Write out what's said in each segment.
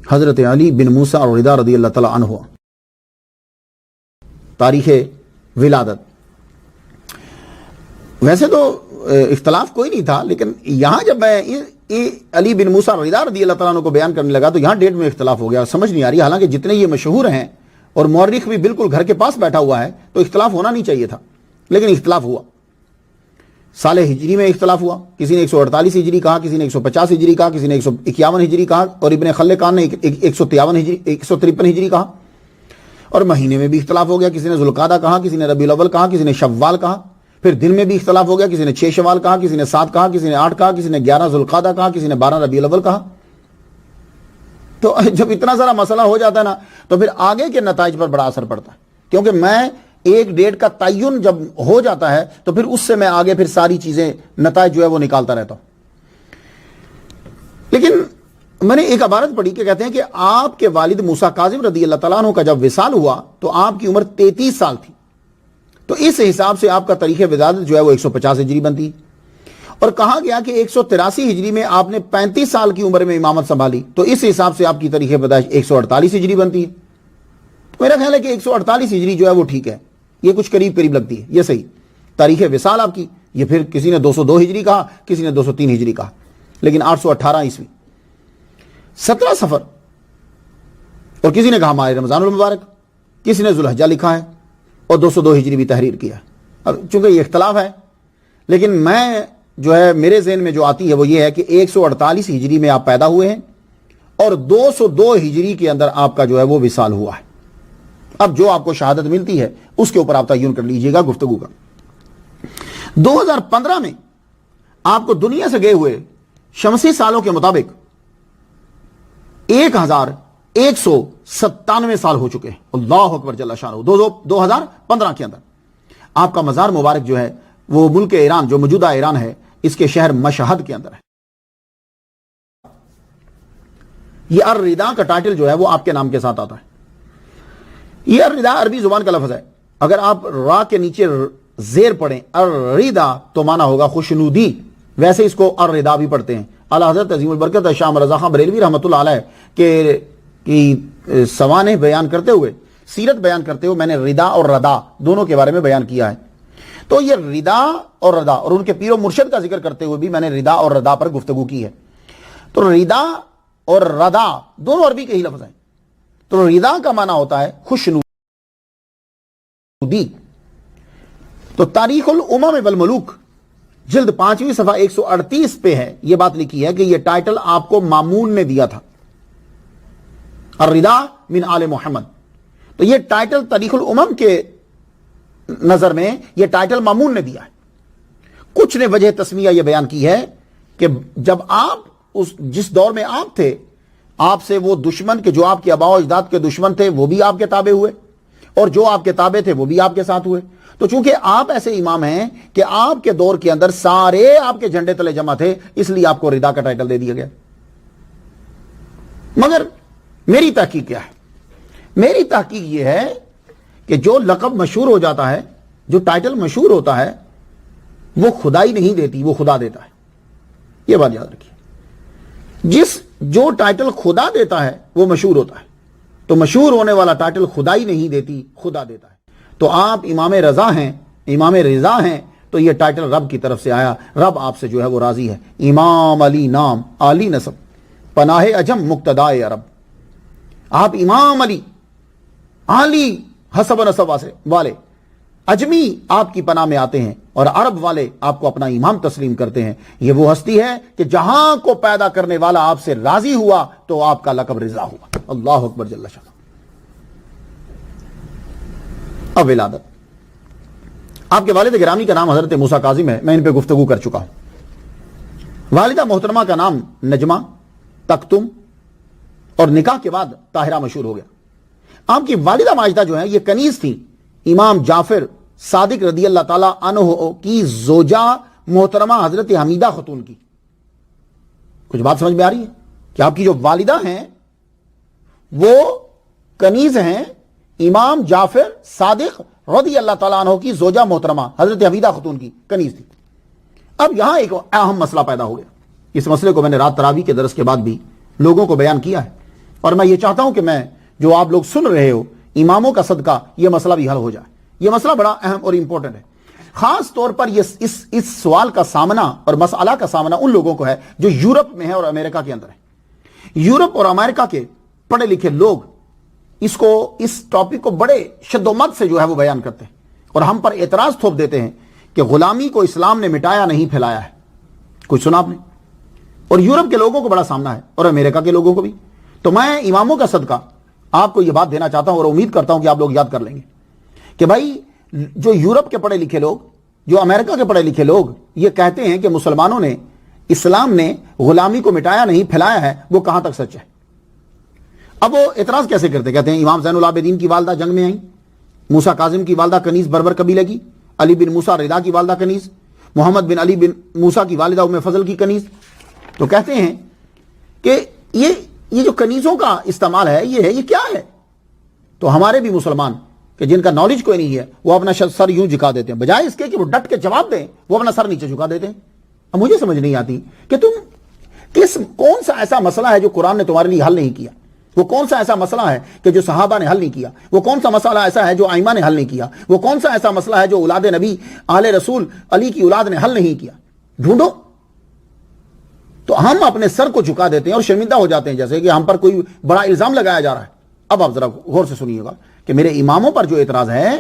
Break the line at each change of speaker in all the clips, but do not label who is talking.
حضرت علی بن موسیٰ الرضا رضی اللہ تعالیٰ عنہ. تاریخ ولادت. ویسے تو اختلاف کوئی نہیں تھا، لیکن یہاں جب میں علی بن موسیٰ الرضا رضی اللہ تعالیٰ عنہ کو بیان کرنے لگا تو یہاں ڈیٹ میں اختلاف ہو گیا، سمجھ نہیں آ رہی. حالانکہ جتنے یہ مشہور ہیں اور مورخ بھی بالکل گھر کے پاس بیٹھا ہوا ہے تو اختلاف ہونا نہیں چاہیے تھا، لیکن اختلاف ہوا. سال ہجری میں اختلاف ہوا، کسی نے 148 ہجری کہا، کسی نے 150 ہجری کہا، کسی نے 151 ہجری کہا، اور ابن خلقان نے 153 ہجری کہا. اور مہینے میں بھی اختلاف ہو گیا، کسی نے ذوالقعدہ کہا، کسی نے ربیع الاول کہا، کسی نے شوال کہا. پھر دن میں بھی اختلاف ہو گیا، کسی نے 6 شوال کہا، کسی نے 7 کہا، کسی نے 8 کہا، کسی نے 11 ذوالقعدہ کہا، کسی نے 12 ربیع الاول کہا. تو جب اتنا سارا مسئلہ ہو جاتا ہے نا تو پھر آگے کے نتائج پر بڑا اثر پڑتا ہے، کیونکہ میں ایک ڈیٹ کا تعین جب ہو جاتا ہے تو پھر اس سے میں آگے پھر ساری چیزیں نتائج جو ہے وہ نکالتا رہتا ہوں. لیکن میں نے ایک عبارت پڑھی کہ کہتے ہیں کہ آپ کے والد موسیٰ کاظم رضی اللہ تعالیٰ عنہ کا جب وصال ہوا تو آپ کی عمر 33 سال تھی. تو اس حساب سے آپ کا تاریخ ولادت جو ہے وہ 150 ہجری بنتی. اور کہا گیا کہ 183 ہجری میں آپ نے 35 سال کی عمر میں امامت سنبھالی، تو اس حساب سے آپ کی تاریخ پیدائش 148 ہجری بنتی ہے. میرا خیال ہے کہ 148 ہجری جو ہے وہ ٹھیک ہے، یہ کچھ قریب لگتی ہے، یہ صحیح. تاریخ وصال آپ کی، یہ پھر کسی نے 202 ہجری کہا، کسی نے 203 ہجری کہا، لیکن 818 عیسوی 17 صفر، اور کسی نے کہا ماہ رمضان المبارک، کسی نے ذوالحجہ لکھا ہے اور 202 ہجری بھی تحریر کیا ہے. اب چونکہ یہ اختلاف ہے، لیکن میں جو ہے میرے ذہن میں جو آتی ہے وہ یہ ہے کہ 148 ہجری میں آپ پیدا ہوئے ہیں اور 202 ہجری کے اندر آپ کا جو ہے وہ وصال ہوا ہے. اب جو آپ کو شہادت ملتی ہے اس کے اوپر آپ تعین کر لیجئے گا گفتگو کا. 2015 میں آپ کو دنیا سے گئے ہوئے شمسی سالوں کے مطابق 1197 سال ہو چکے ہیں. اللہ اکبر جل شانہ. 2015 کے اندر آپ کا مزار مبارک جو ہے وہ ملک ایران، جو موجودہ ایران ہے، اس کے شہر مشہد کے اندر ہے. یہ الرضا کا ٹائٹل جو ہے وہ آپ کے نام کے ساتھ آتا ہے. یہ الرضا عربی زبان کا لفظ ہے. اگر آپ را کے نیچے زیر پڑھیں الرضا تو معنی ہوگا خوشنودی. ویسے اس کو الرضا بھی پڑھتے ہیں. اعلیٰ حضرت عظیم البرکت شاہ رضا خان بریلوی رحمۃ اللہ علیہ کی سوانح بیان کرتے ہوئے، سیرت بیان کرتے ہوئے میں نے رضا اور رضا دونوں کے بارے میں بیان کیا ہے. تو یہ رضا اور رضا، اور ان کے پیر و مرشد کا ذکر کرتے ہوئے بھی میں نے رضا اور رضا پر گفتگو کی ہے. تو رضا اور رضا دونوں عربی کے ہی لفظ ہیں. تو رضا کا معنی ہوتا ہے خوشنودی. تو تاریخ الامم والملوک جلد 5ویں صفحہ 138 پہ ہے، یہ بات لکھی ہے کہ یہ ٹائٹل آپ کو مامون نے دیا تھا، الرضا من آل محمد. تو یہ ٹائٹل تاریخ الامم کے نظر میں یہ ٹائٹل مامون نے دیا ہے. کچھ نے وجہ تسمیہ یہ بیان کی ہے کہ جب آپ جس دور میں آپ تھے، آپ سے وہ دشمن کہ جو آپ کے آباء و اجداد کے دشمن تھے وہ بھی آپ کے تابع ہوئے، اور جو آپ کے تابع تھے وہ بھی آپ کے ساتھ ہوئے. تو چونکہ آپ ایسے امام ہیں کہ آپ کے دور کے اندر سارے آپ کے جھنڈے تلے جمع تھے، اس لیے آپ کو رضا کا ٹائٹل دے دیا گیا. مگر میری تحقیق کیا ہے؟ میری تحقیق یہ ہے کہ جو لقب مشہور ہو جاتا ہے، جو ٹائٹل مشہور ہوتا ہے، وہ خدائی نہیں دیتی، وہ خدا دیتا ہے. یہ بات یاد رکھیے. جو ٹائٹل خدا دیتا ہے وہ مشہور ہوتا ہے. تو مشہور ہونے والا ٹائٹل خدائی نہیں دیتی، خدا دیتا ہے. تو آپ امام رضا ہیں، امام رضا ہیں، تو یہ ٹائٹل رب کی طرف سے آیا. رب آپ سے جو ہے وہ راضی ہے. امام علی نام، علی نسب، پناہ عجم مقتدائے عرب. آپ امام علی، علی حسب نسب والے، اجمی آپ کی پناہ میں آتے ہیں، اور عرب والے آپ کو اپنا امام تسلیم کرتے ہیں. یہ وہ ہستی ہے کہ جہاں کو پیدا کرنے والا آپ سے راضی ہوا تو آپ کا لقب رضا ہوا. اللہ اکبر جل شانہ. اب ولادت. آپ کے والد گرامی کا نام حضرت موسیٰ کاظم ہے، میں ان پہ گفتگو کر چکا ہوں. والدہ محترمہ کا نام نجمہ تکتم، اور نکاح کے بعد طاہرہ مشہور ہو گیا. آپ کی والدہ ماجدہ جو ہے یہ کنیز تھی امام جعفر صادق رضی اللہ تعالی عنہ کی زوجہ محترمہ حضرت حمیدہ خاتون کی. کچھ بات سمجھ میں آ رہی ہے کہ آپ کی جو والدہ ہیں وہ کنیز ہیں امام جعفر صادق رضی اللہ تعالیٰ عنہ کی زوجہ محترمہ حضرت حمیدہ خاتون کی کنیز تھی. اب یہاں ایک اہم مسئلہ پیدا ہو گیا. اس مسئلے کو میں نے رات تراویح کے درس کے بعد بھی لوگوں کو بیان کیا ہے اور میں یہ چاہتا ہوں کہ میں جو آپ لوگ سن رہے ہو اماموں کا صدقہ یہ مسئلہ بھی حل ہو جائے. یہ مسئلہ بڑا اہم اور امپورٹنٹ ہے. خاص طور پر اس سوال کا سامنا اور مسئلہ کا سامنا ان لوگوں کو ہے جو یورپ میں ہے اور امریکہ کے اندر ہے. یورپ اور امریکہ کے پڑھے لکھے لوگ اس ٹاپک کو بڑے شد و مد سے جو ہے وہ بیان کرتے ہیں اور ہم پر اعتراض تھوپ دیتے ہیں کہ غلامی کو اسلام نے مٹایا نہیں پھیلایا ہے. کچھ سنا آپ نے؟ اور یورپ کے لوگوں کو بڑا سامنا ہے اور امریکہ کے لوگوں کو بھی. تو میں اماموں کا صدقہ آپ کو یہ بات دینا چاہتا ہوں اور امید کرتا ہوں کہ آپ لوگ یاد کر لیں گے کہ بھائی جو یورپ کے پڑھے لکھے لوگ، جو امریکہ کے پڑھے لکھے لوگ یہ کہتے ہیں کہ مسلمانوں نے، اسلام نے غلامی کو مٹایا نہیں پھیلایا ہے، وہ کہاں تک سچ ہے؟ اب وہ اعتراض کیسے کرتے؟ کہتے ہیں امام زین العابدین کی والدہ جنگ میں آئیں، موسیٰ کاظم کی والدہ کنیز بربر قبیلے کی، علی بن موسیٰ رضا کی والدہ کنیز، محمد بن علی بن موسیٰ کی والدہ ام فضل کی کنیز. تو کہتے ہیں کہ یہ جو کنیزوں کا استعمال ہے یہ کیا ہے؟ تو ہمارے بھی مسلمان کہ جن کا نالج کوئی نہیں ہے وہ اپنا سر یوں جھکا دیتے ہیں، بجائے اس کے کہ وہ ڈٹ کے جواب دیں وہ اپنا سر نیچے جھکا دیتے ہیں. اب مجھے سمجھ نہیں آتی کہ تم کون سا ایسا مسئلہ ہے جو قرآن نے تمہارے لیے حل نہیں کیا؟ وہ کون سا ایسا مسئلہ ہے کہ جو صحابہ نے حل نہیں کیا؟ وہ کون سا مسئلہ ایسا ہے جو ائمہ نے حل نہیں کیا؟ وہ کون سا ایسا مسئلہ ہے جو اولاد نبی آل رسول علی کی اولاد نے حل نہیں کیا؟ ڈھونڈو. تو ہم اپنے سر کو جھکا دیتے ہیں اور شرمندہ ہو جاتے ہیں جیسے کہ ہم پر کوئی بڑا الزام لگایا جا رہا ہے. اب آپ ذرا غور سے سنیے گا کہ میرے اماموں پر جو اعتراض ہے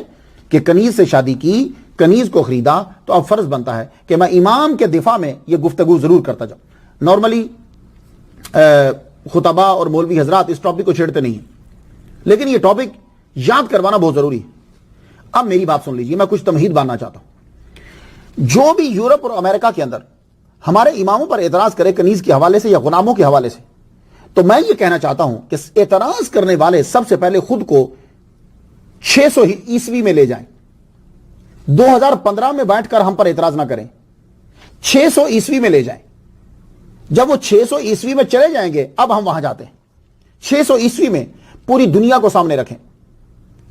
کہ کنیز سے شادی کی، کنیز کو خریدا، تو اب فرض بنتا ہے کہ میں امام کے دفاع میں یہ گفتگو ضرور کرتا جاؤں. نارملی خطبہ اور مولوی حضرات اس ٹاپک کو چھیڑتے نہیں ہیں، لیکن یہ ٹاپک یاد کروانا بہت ضروری ہے. اب میری بات سن لیجیے، میں کچھ تمہید باندھنا چاہتا ہوں. جو بھی یورپ اور امریکہ کے اندر ہمارے اماموں پر اعتراض کرے کنیز کے حوالے سے یا غلاموں کے حوالے سے، تو میں یہ کہنا چاہتا ہوں کہ اعتراض کرنے والے سب سے پہلے خود کو 600 عیسوی میں لے جائیں. 2015 میں بیٹھ کر ہم پر اعتراض نہ کریں، 600 عیسوی میں لے جائیں. جب وہ 600 عیسوی میں چلے جائیں گے اب ہم وہاں جاتے ہیں. 600 عیسوی میں پوری دنیا کو سامنے رکھیں.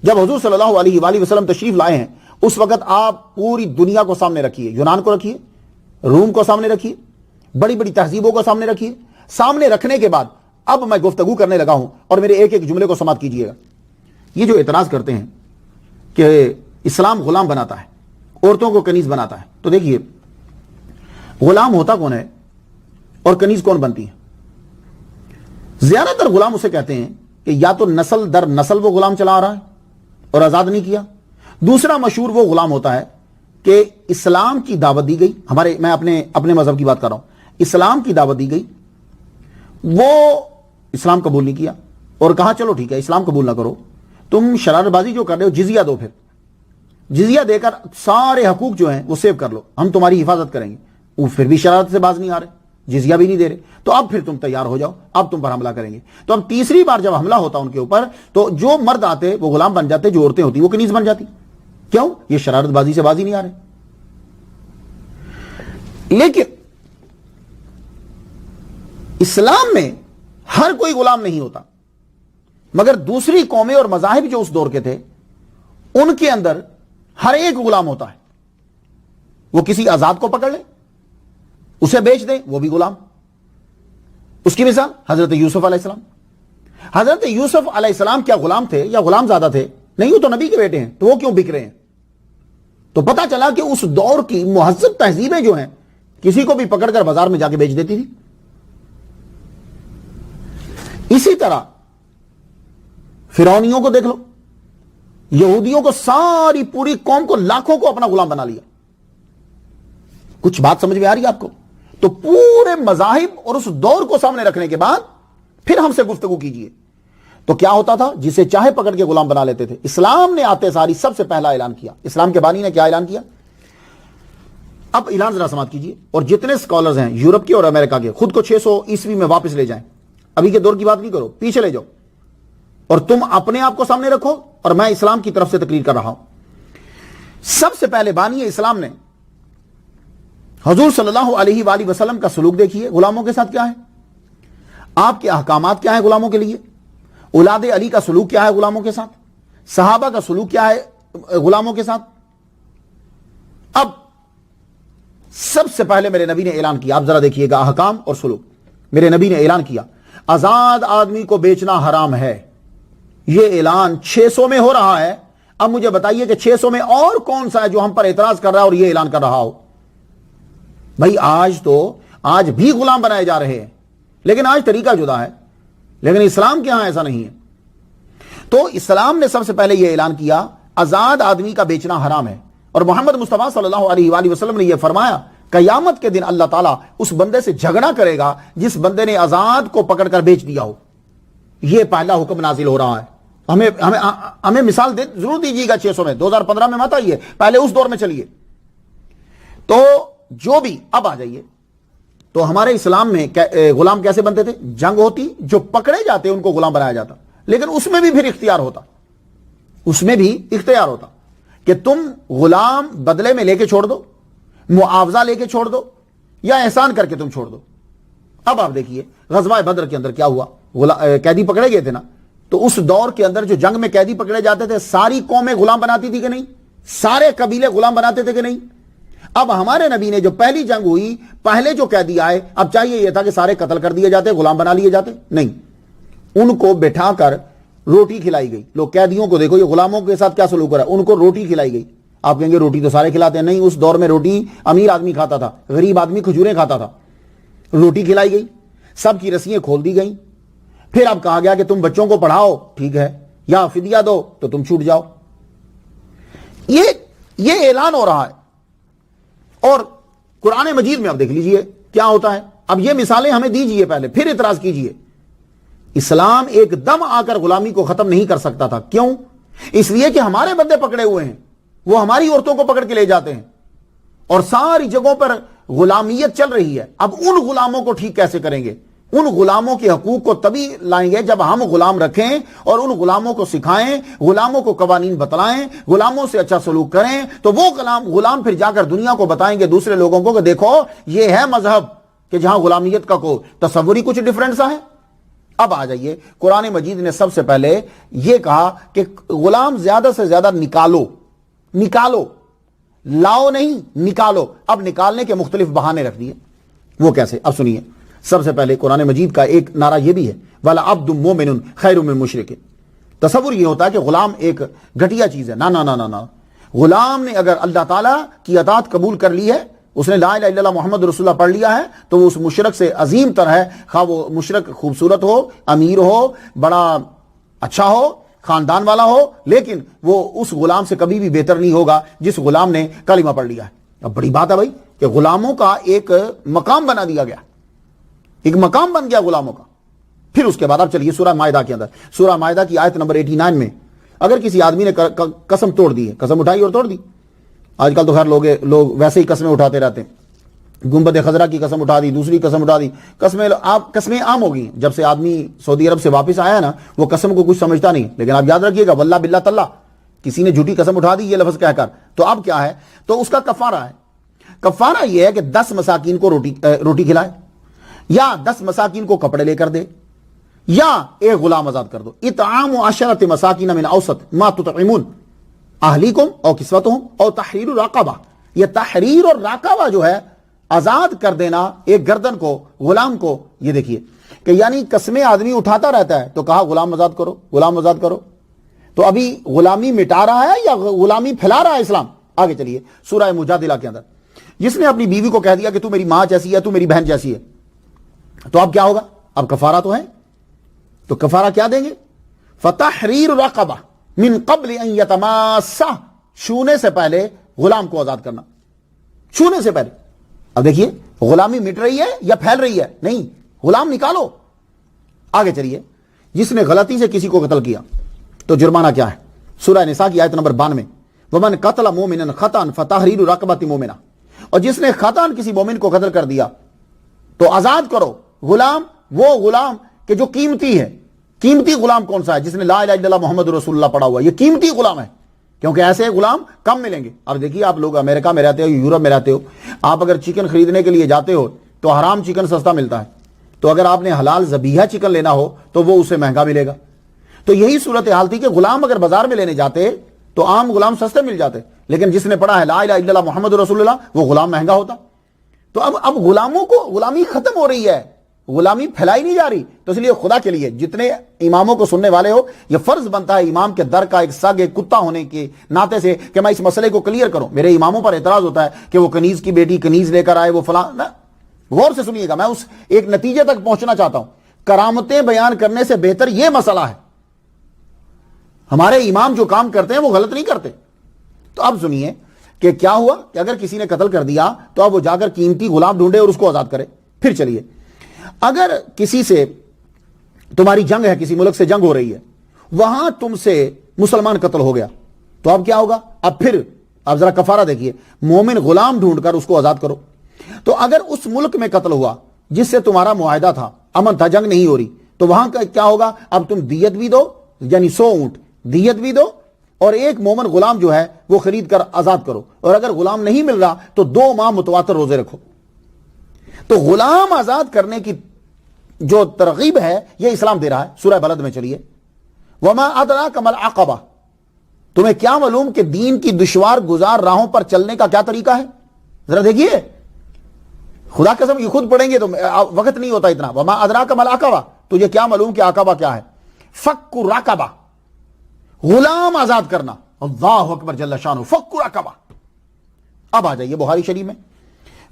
جب حضور صلی اللہ علیہ وآلہ وسلم تشریف لائے ہیں اس وقت آپ پوری دنیا کو سامنے رکھیے. یونان کو رکھیے، روم کو سامنے رکھیے، بڑی بڑی تہذیبوں کو سامنے رکھیے. سامنے رکھنے کے بعد اب میں گفتگو کرنے لگا ہوں اور میرے ایک ایک جملے کو سماعت کیجیے گا. یہ جو اعتراض کرتے ہیں کہ اسلام غلام بناتا ہے، عورتوں کو کنیز بناتا ہے، تو دیکھیے غلام ہوتا کون ہے اور کنیز کون بنتی ہے؟ زیادہ تر غلام اسے کہتے ہیں کہ یا تو نسل در نسل وہ غلام چلا رہا ہے اور آزاد نہیں کیا. دوسرا مشہور وہ غلام ہوتا ہے کہ اسلام کی دعوت دی گئی، میں اپنے مذہب کی بات کر رہا ہوں، اسلام کی دعوت دی گئی، وہ اسلام قبول نہیں کیا اور کہا چلو ٹھیک ہے اسلام قبول نہ کرو، تم شرارت بازی جو کر رہے ہو جزیہ دو، پھر جزیہ دے کر سارے حقوق جو ہیں وہ سیو کر لو، ہم تمہاری حفاظت کریں گے. وہ پھر بھی شرارت سے باز نہیں آ رہے، جزیہ بھی نہیں دے رہے، تو اب پھر تم تیار ہو جاؤ، اب تم پر حملہ کریں گے. تو اب تیسری بار جب حملہ ہوتا ان کے اوپر تو جو مرد آتے وہ غلام بن جاتے، جو عورتیں ہوتی وہ کنیز بن جاتی. کیوں؟ یہ شرارت بازی سے باز ہی نہیں آ رہے. لیکن اسلام میں ہر کوئی غلام نہیں ہوتا، مگر دوسری قومیں اور مذاہب جو اس دور کے تھے ان کے اندر ہر ایک غلام ہوتا ہے. وہ کسی آزاد کو پکڑ لے، اسے بیچ دیں، وہ بھی غلام. اس کی مثال حضرت یوسف علیہ السلام. حضرت یوسف علیہ السلام کیا غلام تھے یا غلام زیادہ تھے؟ نہیں، وہ تو نبی کے بیٹے ہیں، تو وہ کیوں بک رہے ہیں؟ تو پتا چلا کہ اس دور کی مہذب تہذیبیں جو ہیں کسی کو بھی پکڑ کر بازار میں جا کے بیچ دیتی تھی. اسی طرح فرعونیوں کو دیکھ لو، یہودیوں کو ساری پوری قوم کو لاکھوں کو اپنا غلام بنا لیا. کچھ بات سمجھ میں آ رہی ہے آپ کو؟ تو پورے مذاہب اور اس دور کو سامنے رکھنے کے بعد پھر ہم سے گفتگو کیجئے. تو کیا ہوتا تھا؟ جسے چاہے پکڑ کے غلام بنا لیتے تھے. اسلام نے آتے ساری سب سے پہلا اعلان کیا، اسلام کے بانی نے کیا اعلان کیا؟ اب اعلان ذرا سماعت کیجئے، اور جتنے سکالرز ہیں یورپ کے اور امریکہ کے خود کو 600 عیسوی میں واپس لے جائیں. ابھی کے دور کی بات نہیں کرو، پیچھے لے جاؤ اور تم اپنے آپ کو سامنے رکھو اور میں اسلام کی طرف سے تقریر کر رہا ہوں. سب سے پہلے بانی اسلام نے حضور صلی اللہ علیہ وآلہ وسلم کا سلوک دیکھیے غلاموں کے ساتھ کیا ہے، آپ کے احکامات کیا ہیں غلاموں کے لیے، اولاد علی کا سلوک کیا ہے غلاموں کے ساتھ، صحابہ کا سلوک کیا ہے غلاموں کے ساتھ. اب سب سے پہلے میرے نبی نے اعلان کیا، آپ ذرا دیکھیے گا احکام اور سلوک. میرے نبی نے اعلان کیا آزاد آدمی کو بیچنا حرام ہے. یہ اعلان 600 میں ہو رہا ہے. اب مجھے بتائیے کہ 600 میں اور کون سا ہے جو ہم پر اعتراض کر رہا ہے اور یہ اعلان کر رہا ہو؟ بھائی آج بھی غلام بنائے جا رہے ہیں، لیکن آج طریقہ جدا ہے. لیکن اسلام کے ہاں ایسا نہیں ہے. تو اسلام نے سب سے پہلے یہ اعلان کیا آزاد آدمی کا بیچنا حرام ہے. اور محمد مصطفیٰ صلی اللہ علیہ وآلہ وسلم نے یہ فرمایا قیامت کے دن اللہ تعالیٰ اس بندے سے جھگڑا کرے گا جس بندے نے آزاد کو پکڑ کر بیچ دیا ہو. یہ پہلا حکم نازل ہو رہا ہے. ہمیں مثال ضرور دیجیے گا 600 میں، 2015 میں مت آئیے، پہلے اس دور میں چلیے. تو جو بھی اب آ جائیے. تو ہمارے اسلام میں غلام کیسے بنتے تھے؟ جنگ ہوتی، جو پکڑے جاتے ان کو غلام بنایا جاتا. لیکن اس میں بھی پھر اختیار ہوتا کہ تم غلام بدلے میں لے کے چھوڑ دو، معاوضہ لے کے چھوڑ دو، یا احسان کر کے تم چھوڑ دو. اب آپ دیکھیے غزوہ بدر کے اندر کیا ہوا. قیدی پکڑے گئے تھے نا، تو اس دور کے اندر جو جنگ میں قیدی پکڑے جاتے تھے ساری قومیں غلام بناتی تھی کہ نہیں؟ سارے قبیلے غلام بناتے تھے کہ نہیں؟ اب ہمارے نبی نے جو پہلی جنگ ہوئی، پہلے جو قیدی آئے، اب چاہیے یہ تھا کہ سارے قتل کر دیے جاتے، غلام بنا لیے جاتے؟ نہیں، ان کو بٹھا کر روٹی کھلائی گئی. لوگ قیدیوں کو دیکھو، یہ غلاموں کے ساتھ کیا سلوک ہو رہا ہے. ان کو روٹی کھلائی گئی. آپ کہیں گے روٹی تو سارے کھلاتے ہیں. نہیں، اس دور میں روٹی امیر آدمی کھاتا تھا، غریب آدمی کھجوریں کھاتا تھا. روٹی کھلائی گئی، سب کی رسیاں کھول دی گئیں. پھر اب کہا گیا کہ تم بچوں کو پڑھاؤ، ٹھیک ہے، یا فدیہ دو تو تم چھوٹ جاؤ. یہ اعلان ہو رہا ہے. اور قرآن مجید میں اب دیکھ لیجئے کیا ہوتا ہے. اب یہ مثالیں ہمیں دیجئے پہلے، پھر اعتراض کیجئے. اسلام ایک دم آ کر غلامی کو ختم نہیں کر سکتا تھا. کیوں؟ اس لیے کہ ہمارے بندے پکڑے ہوئے ہیں، وہ ہماری عورتوں کو پکڑ کے لے جاتے ہیں اور ساری جگہوں پر غلامیت چل رہی ہے. اب ان غلاموں کو ٹھیک کیسے کریں گے؟ ان غلاموں کے حقوق کو تبھی لائیں گے جب ہم غلام رکھیں اور ان غلاموں کو سکھائیں، غلاموں کو قوانین بتلائیں، غلاموں سے اچھا سلوک کریں. تو وہ غلام پھر جا کر دنیا کو بتائیں گے، دوسرے لوگوں کو، کہ دیکھو یہ ہے مذہب کہ جہاں غلامیت کا کوئی تصور ہی کچھ ڈیفرنٹ سا ہے. اب آ جائیے، قرآن مجید نے سب سے پہلے یہ کہا کہ غلام زیادہ سے زیادہ نکالو، لاؤ نہیں، نکالو. اب نکالنے کے مختلف بہانے رکھ دیے. وہ کیسے؟ اب سنیے. سب سے پہلے قرآن مجید کا ایک نعرہ یہ بھی ہے، وَلَا عَبْدٌ مُؤْمِنٌ خَيْرٌ مِّن مُشْرِكٍ. تصور یہ ہوتا ہے کہ غلام ایک گھٹیا چیز ہے. نہ، غلام نے اگر اللہ تعالیٰ کی اطاعت قبول کر لی ہے، اس نے لا الہ الا اللہ محمد رسول اللہ پڑھ لیا ہے، تو وہ اس مشرک سے عظیم تر ہے. خواہ وہ مشرک خوبصورت ہو، امیر ہو، بڑا اچھا ہو، خاندان والا ہو، لیکن وہ اس غلام سے کبھی بھی بہتر نہیں ہوگا جس غلام نے کلمہ پڑھ لیا ہے. اب بڑی بات ہے بھائی کہ غلاموں کا ایک مقام بنا دیا گیا، ایک مقام بن گیا غلاموں کا. پھر اس کے بعد آپ چلیے سورہ مائدہ کے اندر، سورہ مائدہ کی آیت نمبر 89 میں اگر کسی آدمی نے قسم توڑ دی ہے، قسم اٹھائی اور توڑ دی. آج کل تو خیر لوگ ویسے ہی قسمیں اٹھاتے رہتے ہیں. گنبد خضرا کی قسم اٹھا دی، دوسری قسم اٹھا دی. قسمیں عام ہو گئی. جب سے آدمی سعودی عرب سے واپس آیا نا، وہ قسم کو کچھ سمجھتا نہیں. لیکن آپ یاد رکھیے گا، واللہ باللہ تاللہ، کسی نے جھوٹی قسم اٹھا دی یہ لفظ کہہ کر، تو اب کیا ہے؟ تو اس کا کفارہ ہے. کفارہ یہ ہے کہ 10 مساکین کو روٹی کھلائے، یا 10 مساکین کو کپڑے لے کر دے، یا ایک غلام آزاد کر دو. اطعام 10 مساکین من اوسط ما تطعمون اہلیکم او کسوتہم او تحریر رقبہ. یہ تحریر اور رقبہ جو ہے، آزاد کر دینا ایک گردن کو، غلام کو. یہ دیکھیے کہ یعنی قسمیں آدمی اٹھاتا رہتا ہے، تو کہا غلام آزاد کرو، غلام آزاد کرو. تو ابھی غلامی مٹا رہا ہے یا غلامی پھیلا رہا ہے اسلام؟ آگے چلیے سورہ مجادلہ کے اندر، جس نے اپنی بیوی کو کہہ دیا کہ تو میری ماں جیسی ہے، تو میری بہن جیسی ہے، تو اب کیا ہوگا؟ اب کفارہ تو ہے، تو کفارہ کیا دیں گے؟ فتحریر رقبہ من قبل ان یتماسا، چھونے سے پہلے غلام کو آزاد کرنا، چھونے سے پہلے. اب دیکھیے غلامی مٹ رہی ہے یا پھیل رہی ہے؟ نہیں، غلام نکالو. آگے چلیے، جس نے غلطی سے کسی کو قتل کیا تو جرمانہ کیا ہے؟ سورہ نساء کی آیت نمبر 92، ومن قتل مومنا خطأ فتحریر رقبۃ مومنہ. اور جس نے خطأ کسی مومن کو قتل کر دیا تو آزاد کرو غلام. وہ غلام کہ جو قیمتی ہے. قیمتی غلام کون سا ہے؟ جس نے لا الہ الا اللہ محمد رسول اللہ پڑھا ہوا. یہ قیمتی غلام ہے، کیونکہ ایسے غلام کم ملیں گے. اب دیکھیے، آپ لوگ امریکہ میں رہتے ہو، یورپ میں رہتے ہو، آپ اگر چکن خریدنے کے لیے جاتے ہو تو حرام چکن سستا ملتا ہے. تو اگر آپ نے حلال ذبیحہ چکن لینا ہو تو وہ اسے مہنگا ملے گا. تو یہی صورتحال تھی کہ غلام اگر بازار میں لینے جاتے تو عام غلام سستے مل جاتے، لیکن جس نے پڑھا ہے لا الہ الا اللہ محمد رسول اللہ، وہ غلام مہنگا ہوتا. تو اب غلاموں کو غلامی ختم ہو رہی ہے. غلامی پھیلائی نہیں جا رہی. تو اس لیے خدا کے لیے جتنے اماموں کو سننے والے ہو, یہ فرض بنتا ہے امام کے در کا ایک سگ, ایک کتا ہونے کے ناطے سے کہ میں اس مسئلے کو کلیئر کروں. میرے اماموں پر اعتراض ہوتا ہے کہ وہ کنیز کی بیٹی کنیز لے کر آئے, وہ فلاں. غور سے سنیے گا, میں اس ایک نتیجے تک پہنچنا چاہتا ہوں. کرامتیں بیان کرنے سے بہتر یہ مسئلہ ہے. ہمارے امام جو کام کرتے ہیں وہ غلط نہیں کرتے. تو اب سنیے کہ کیا ہوا کہ اگر کسی نے قتل کر دیا تو اب وہ جا کر قیمتی غلام ڈھونڈے اور اس کو آزاد کرے. پھر چلیے, اگر کسی سے تمہاری جنگ ہے, کسی ملک سے جنگ ہو رہی ہے, وہاں تم سے مسلمان قتل ہو گیا, تو اب کیا ہوگا؟ اب پھر اب ذرا کفارہ دیکھیے, مومن غلام ڈھونڈ کر اس کو آزاد کرو. تو اگر اس ملک میں قتل ہوا جس سے تمہارا معاہدہ تھا, امن تھا, جنگ نہیں ہو رہی, تو وہاں کا کیا ہوگا؟ اب تم دیت بھی دو, یعنی 100 اونٹ دیت بھی دو, اور ایک مومن غلام جو ہے وہ خرید کر آزاد کرو. اور اگر غلام نہیں مل رہا تو 2 ماہ متواتر روزے رکھو. تو غلام آزاد کرنے کی جو ترغیب ہے یہ اسلام دے رہا ہے. سورہ بلد میں چلیے, وما ادراک ما العقبہ, تمہیں کیا معلوم کہ دین کی دشوار گزار راہوں پر چلنے کا کیا طریقہ ہے؟ ذرا دیکھیے, خدا قسم یہ خود پڑھیں گے تو وقت نہیں ہوتا اتنا. وما ادراک ما العقبہ, تجھے کیا معلوم کہ عقبہ کیا ہے؟ فک رقبہ, غلام آزاد کرنا. اللہ اکبر جل شانہ, فک رقبہ. اب آ جائیے بخاری شریف میں,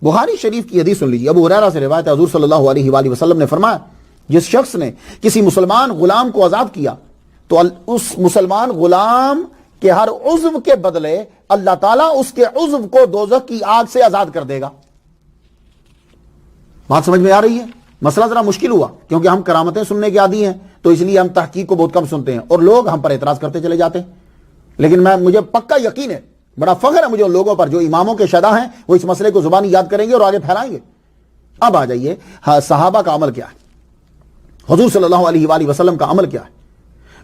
بخاری شریف کی حدیث سن لیجیے. ابو ہریرہ سے روایت ہے, حضور صلی اللہ علیہ وآلہ وسلم نے فرمایا, جس شخص نے کسی مسلمان غلام کو آزاد کیا تو اس مسلمان غلام کے ہر عضو کے بدلے اللہ تعالیٰ اس کے عضو کو دوزخ کی آگ سے آزاد کر دے گا. بات سمجھ میں آ رہی ہے؟ مسئلہ ذرا مشکل ہوا کیونکہ ہم کرامتیں سننے کے عادی ہیں, تو اس لیے ہم تحقیق کو بہت کم سنتے ہیں اور لوگ ہم پر اعتراض کرتے چلے جاتے ہیں. لیکن مجھے پکا یقین ہے, بڑا فخر ہے مجھے ان لوگوں پر جو اماموں کے شدہ ہیں, وہ اس مسئلے کو زبانی یاد کریں گے اور آگے پھیلائیں گے. اب آ جائیے, صحابہ کا عمل کیا ہے, حضور صلی اللہ علیہ وآلہ وسلم کا عمل کیا ہے.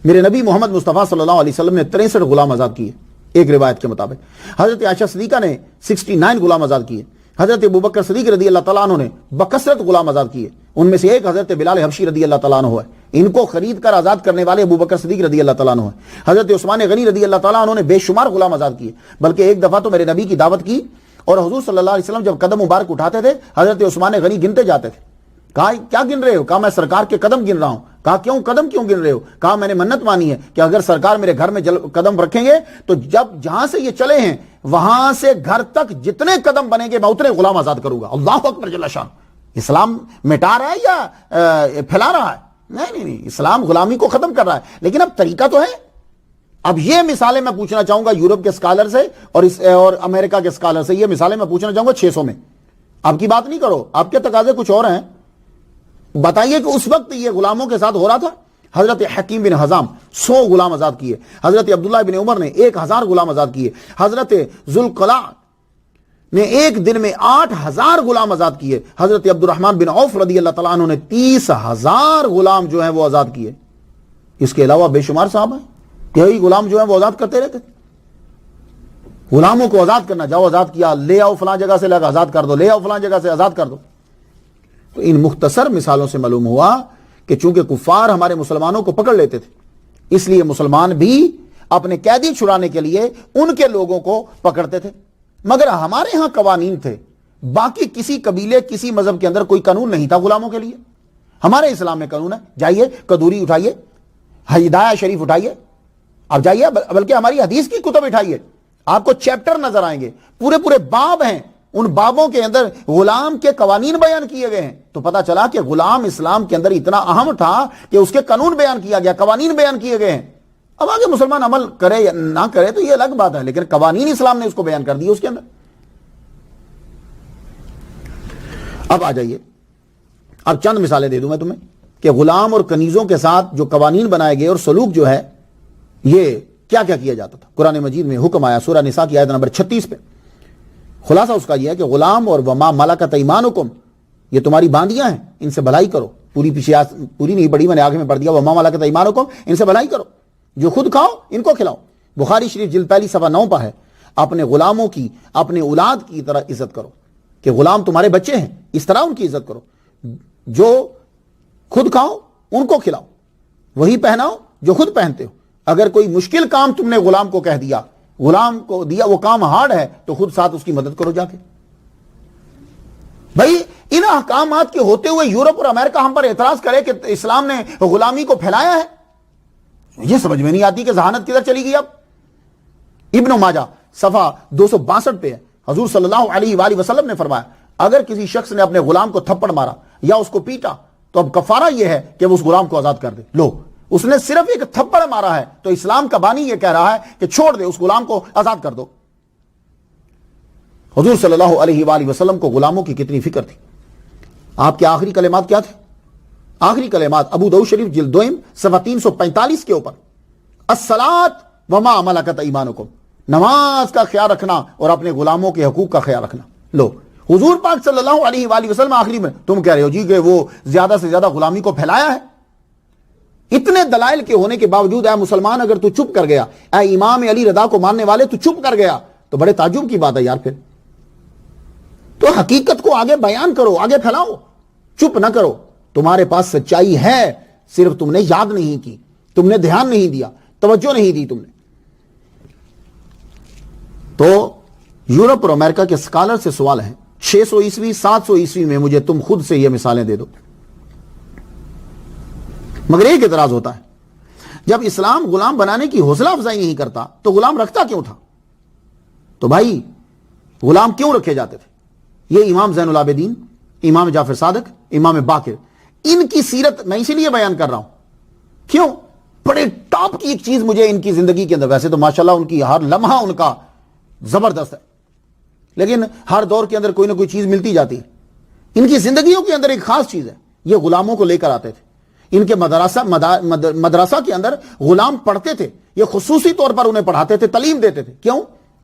میرے نبی محمد مصطفیٰ صلی اللہ علیہ وسلم نے 63 غلام آزاد کیے ایک روایت کے مطابق. حضرت عائشہ صدیقہ نے 69 غلام آزاد کیے. حضرت ابوبکر صدیق رضی اللہ تعالیٰ عنہ نے بکثرت غلام آزاد کیے. ان میں سے ایک حضرت بلال حبشی رضی اللہ تعالیٰ عنہ ہے. ان کو خرید کر آزاد کرنے والے ابوبکر صدیق رضی اللہ تعالیٰ عنہ ہے. حضرت عثمان غنی رضی اللہ تعالیٰ عنہ نے بے شمار غلام آزاد کیے. بلکہ ایک دفعہ تو میرے نبی کی دعوت کی اور حضور صلی اللہ علیہ وسلم جب قدم مبارک اٹھاتے تھے, حضرت عثمان غنی گنتے جاتے تھے. کہا کیا گن رہے ہو؟ کہا میں سرکار کے قدم گن رہا ہوں. کہا کیوں قدم کیوں گن رہے ہو؟ کہا میں نے منت مانی ہے کہ اگر سرکار میرے گھر میں قدم رکھیں گے تو جہاں سے یہ چلے ہیں وہاں سے گھر تک جتنے قدم بنیں گے میں اتنے غلام آزاد کروں گا. اللہ اکبر جل شان. اسلام مٹا رہا ہے یا پھیلا رہا ہے؟ نہیں, اسلام غلامی کو ختم کر رہا ہے, لیکن اب طریقہ تو ہے. اب یہ مثالیں میں پوچھنا چاہوں گا یورپ کے اسکالر سے اور امریکہ کے اسکالر سے. یہ مثالیں میں پوچھنا چاہوں گا 600 میں. آپ کی بات نہیں کرو, آپ کے تقاضے کچھ اور ہیں. بتائیے کہ اس وقت یہ غلاموں کے ساتھ ہو رہا تھا. حضرت حکیم بن حزام 100 غلام آزاد کیے. حضرت عبداللہ بن عمر نے 1000 غلام آزاد کیے. حضرت ذوالقلع نے ایک دن میں 8000 غلام آزاد کیے. حضرت عبد الرحمن بن عوف رضی اللہ تعالیٰ عنہ نے 30000 غلام جو ہیں وہ آزاد کیے. اس کے علاوہ بے شمار صحابہ ہیں, یہی غلام جو ہیں وہ آزاد کرتے رہتے تھے. غلاموں کو آزاد کرنا, جاؤ آزاد کیا, لے آؤ فلاں جگہ سے لے آزاد کر دو, لے آؤ فلاں جگہ سے آزاد کر دو. تو ان مختصر مثالوں سے معلوم ہوا کہ چونکہ کفار ہمارے مسلمانوں کو پکڑ لیتے تھے, اس لیے مسلمان بھی اپنے قیدی چھڑانے کے لیے ان کے لوگوں کو پکڑتے تھے. مگر ہمارے ہاں قوانین تھے, باقی کسی قبیلے کسی مذہب کے اندر کوئی قانون نہیں تھا غلاموں کے لیے. ہمارے اسلام میں قانون ہے. جائیے قدوری اٹھائیے, ہدایہ شریف اٹھائیے, اب جائیے بلکہ ہماری حدیث کی کتب اٹھائیے, آپ کو چیپٹر نظر آئیں گے, پورے باب ہیں. ان بابوں کے اندر غلام کے قوانین بیان کیے گئے ہیں. تو پتا چلا کہ غلام اسلام کے اندر اتنا اہم تھا کہ اس کے قانون بیان کیا گیا, قوانین بیان کیے گئے ہیں. اب آگے مسلمان عمل کرے یا نہ کرے تو یہ الگ بات ہے, لیکن قوانین اسلام نے اس کو بیان کر دی اس کے اندر. اب آ جائیے, اب چند مثالیں دے دوں میں تمہیں کہ غلام اور کنیزوں کے ساتھ جو قوانین بنائے گئے اور سلوک جو ہے یہ کیا کیا جاتا تھا. قرآن مجید میں حکم آیا سورہ نساء کی آیت نمبر 36 پہ. خلاصہ اس کا یہ ہے کہ غلام اور وما ملکت ایمانکم, یہ تمہاری باندیاں ہیں, ان سے بھلائی کرو. پوری نہیں پڑھی میں نے, آگے میں پڑھ دیا وما ملکت ایمانکم, ان سے بھلائی کرو. جو خود کھاؤ ان کو کھلاؤ. بخاری شریف جلد پہلی صفحہ 9 پر ہے, اپنے غلاموں کی اپنے اولاد کی طرح عزت کرو کہ غلام تمہارے بچے ہیں, اس طرح ان کی عزت کرو. جو خود کھاؤ ان کو کھلاؤ, وہی پہناؤ جو خود پہنتے ہو. اگر کوئی مشکل کام تم نے غلام کو کہہ دیا, غلام کو دیا وہ کام ہارڈ ہے, تو خود ساتھ اس کی مدد کرو جا کے. بھائی ان احکامات کے ہوتے ہوئے یورپ اور امریکہ ہم پر اعتراض کرے کہ اسلام نے غلامی کو پھیلایا ہے. یہ سمجھ میں نہیں آتی کہ ذہانت کدھر چلی گئی. اب ابن ماجہ صفحہ 262 پہ ہے, حضور صلی اللہ علیہ وآلہ وسلم نے فرمایا اگر کسی شخص نے اپنے غلام کو تھپڑ مارا یا اس کو پیٹا تو اب کفارہ یہ ہے کہ وہ اس غلام کو آزاد کر دے. لو, اس نے صرف ایک تھپڑ مارا ہے تو اسلام کا بانی یہ کہہ رہا ہے کہ چھوڑ دے, اس غلام کو آزاد کر دو. حضور صلی اللہ علیہ وآلہ وسلم کو غلاموں کی کتنی فکر تھی. آپ کے آخری کلمات کیا تھے؟ آخری کلمات ابو داؤد شریف جلد 2 صفحہ 345 کے اوپر, الصلاۃ وما ملکت ایمانکم, نماز کا خیال رکھنا اور اپنے غلاموں کے حقوق کا خیال رکھنا. لو, حضور پاک صلی اللہ علیہ وآلہ وسلم آخری میں تم کہہ رہے ہو جی کہ وہ زیادہ سے زیادہ غلامی کو پھیلایا ہے. اتنے دلائل کے ہونے کے باوجود اے مسلمان اگر تو چپ کر گیا, اے امام علی رضا کو ماننے والے تو چپ کر گیا, تو بڑے تعجب کی بات ہے یار. پھر تو حقیقت کو آگے بیان کرو, آگے پھیلاؤ, چپ نہ کرو. تمہارے پاس سچائی ہے, صرف تم نے یاد نہیں کی, تم نے دھیان نہیں دیا, توجہ نہیں دی تم نے. تو یورپ اور امریکہ کے اسکالر سے سوال ہے 600 عیسوی 700 عیسوی میں مجھے تم خود سے یہ مثالیں دے دو. مگر ایک اعتراض ہوتا ہے, جب اسلام غلام بنانے کی حوصلہ افزائی نہیں کرتا تو غلام رکھتا کیوں تھا؟ تو بھائی غلام کیوں رکھے جاتے تھے؟ یہ امام زین العابدین, امام جعفر صادق, امام باقر, ان کی سیرت میں اسی لیے بیان کر رہا ہوں. کیوں؟ بڑے ٹاپ کی ایک چیز مجھے ان کی زندگی کے اندر, ویسے تو ماشاءاللہ ان کی ہر لمحہ ان کا زبردست ہے, لیکن ہر دور کے اندر کوئی نہ کوئی چیز ملتی جاتی ہے. ان کی زندگیوں کے اندر ایک خاص چیز ہے, یہ غلاموں کو لے کر آتے تھے. ان کے مدرسہ کے اندر غلام پڑھتے تھے, یہ خصوصی طور پر انہیں پڑھاتے تھے, تعلیم دیتے تھے. کیوں؟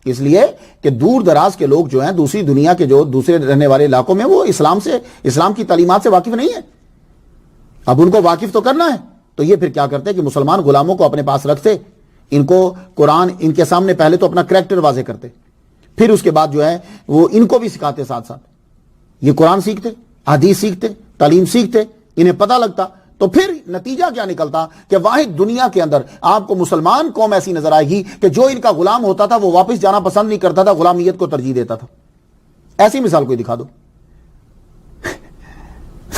اس لیے کہ دور دراز کے لوگ جو ہیں, دوسری دنیا کے جو دوسرے رہنے والے علاقوں میں, وہ اسلام کی تعلیمات سے واقف نہیں ہے. اب ان کو واقف تو کرنا ہے, تو یہ پھر کیا کرتے کہ مسلمان غلاموں کو اپنے پاس رکھتے, ان کو قرآن ان کے سامنے پہلے تو اپنا کریکٹر واضح کرتے, پھر اس کے بعد جو ہے وہ ان کو بھی سکھاتے ساتھ ساتھ. یہ قرآن سیکھتے, حدیث سیکھتے, تعلیم سیکھتے, انہیں پتہ لگتا. تو پھر نتیجہ کیا نکلتا کہ واحد دنیا کے اندر آپ کو مسلمان قوم ایسی نظر آئے گی کہ جو ان کا غلام ہوتا تھا وہ واپس جانا پسند نہیں کرتا تھا, غلامیت کو ترجیح دیتا تھا. ایسی مثال کوئی دکھا دو.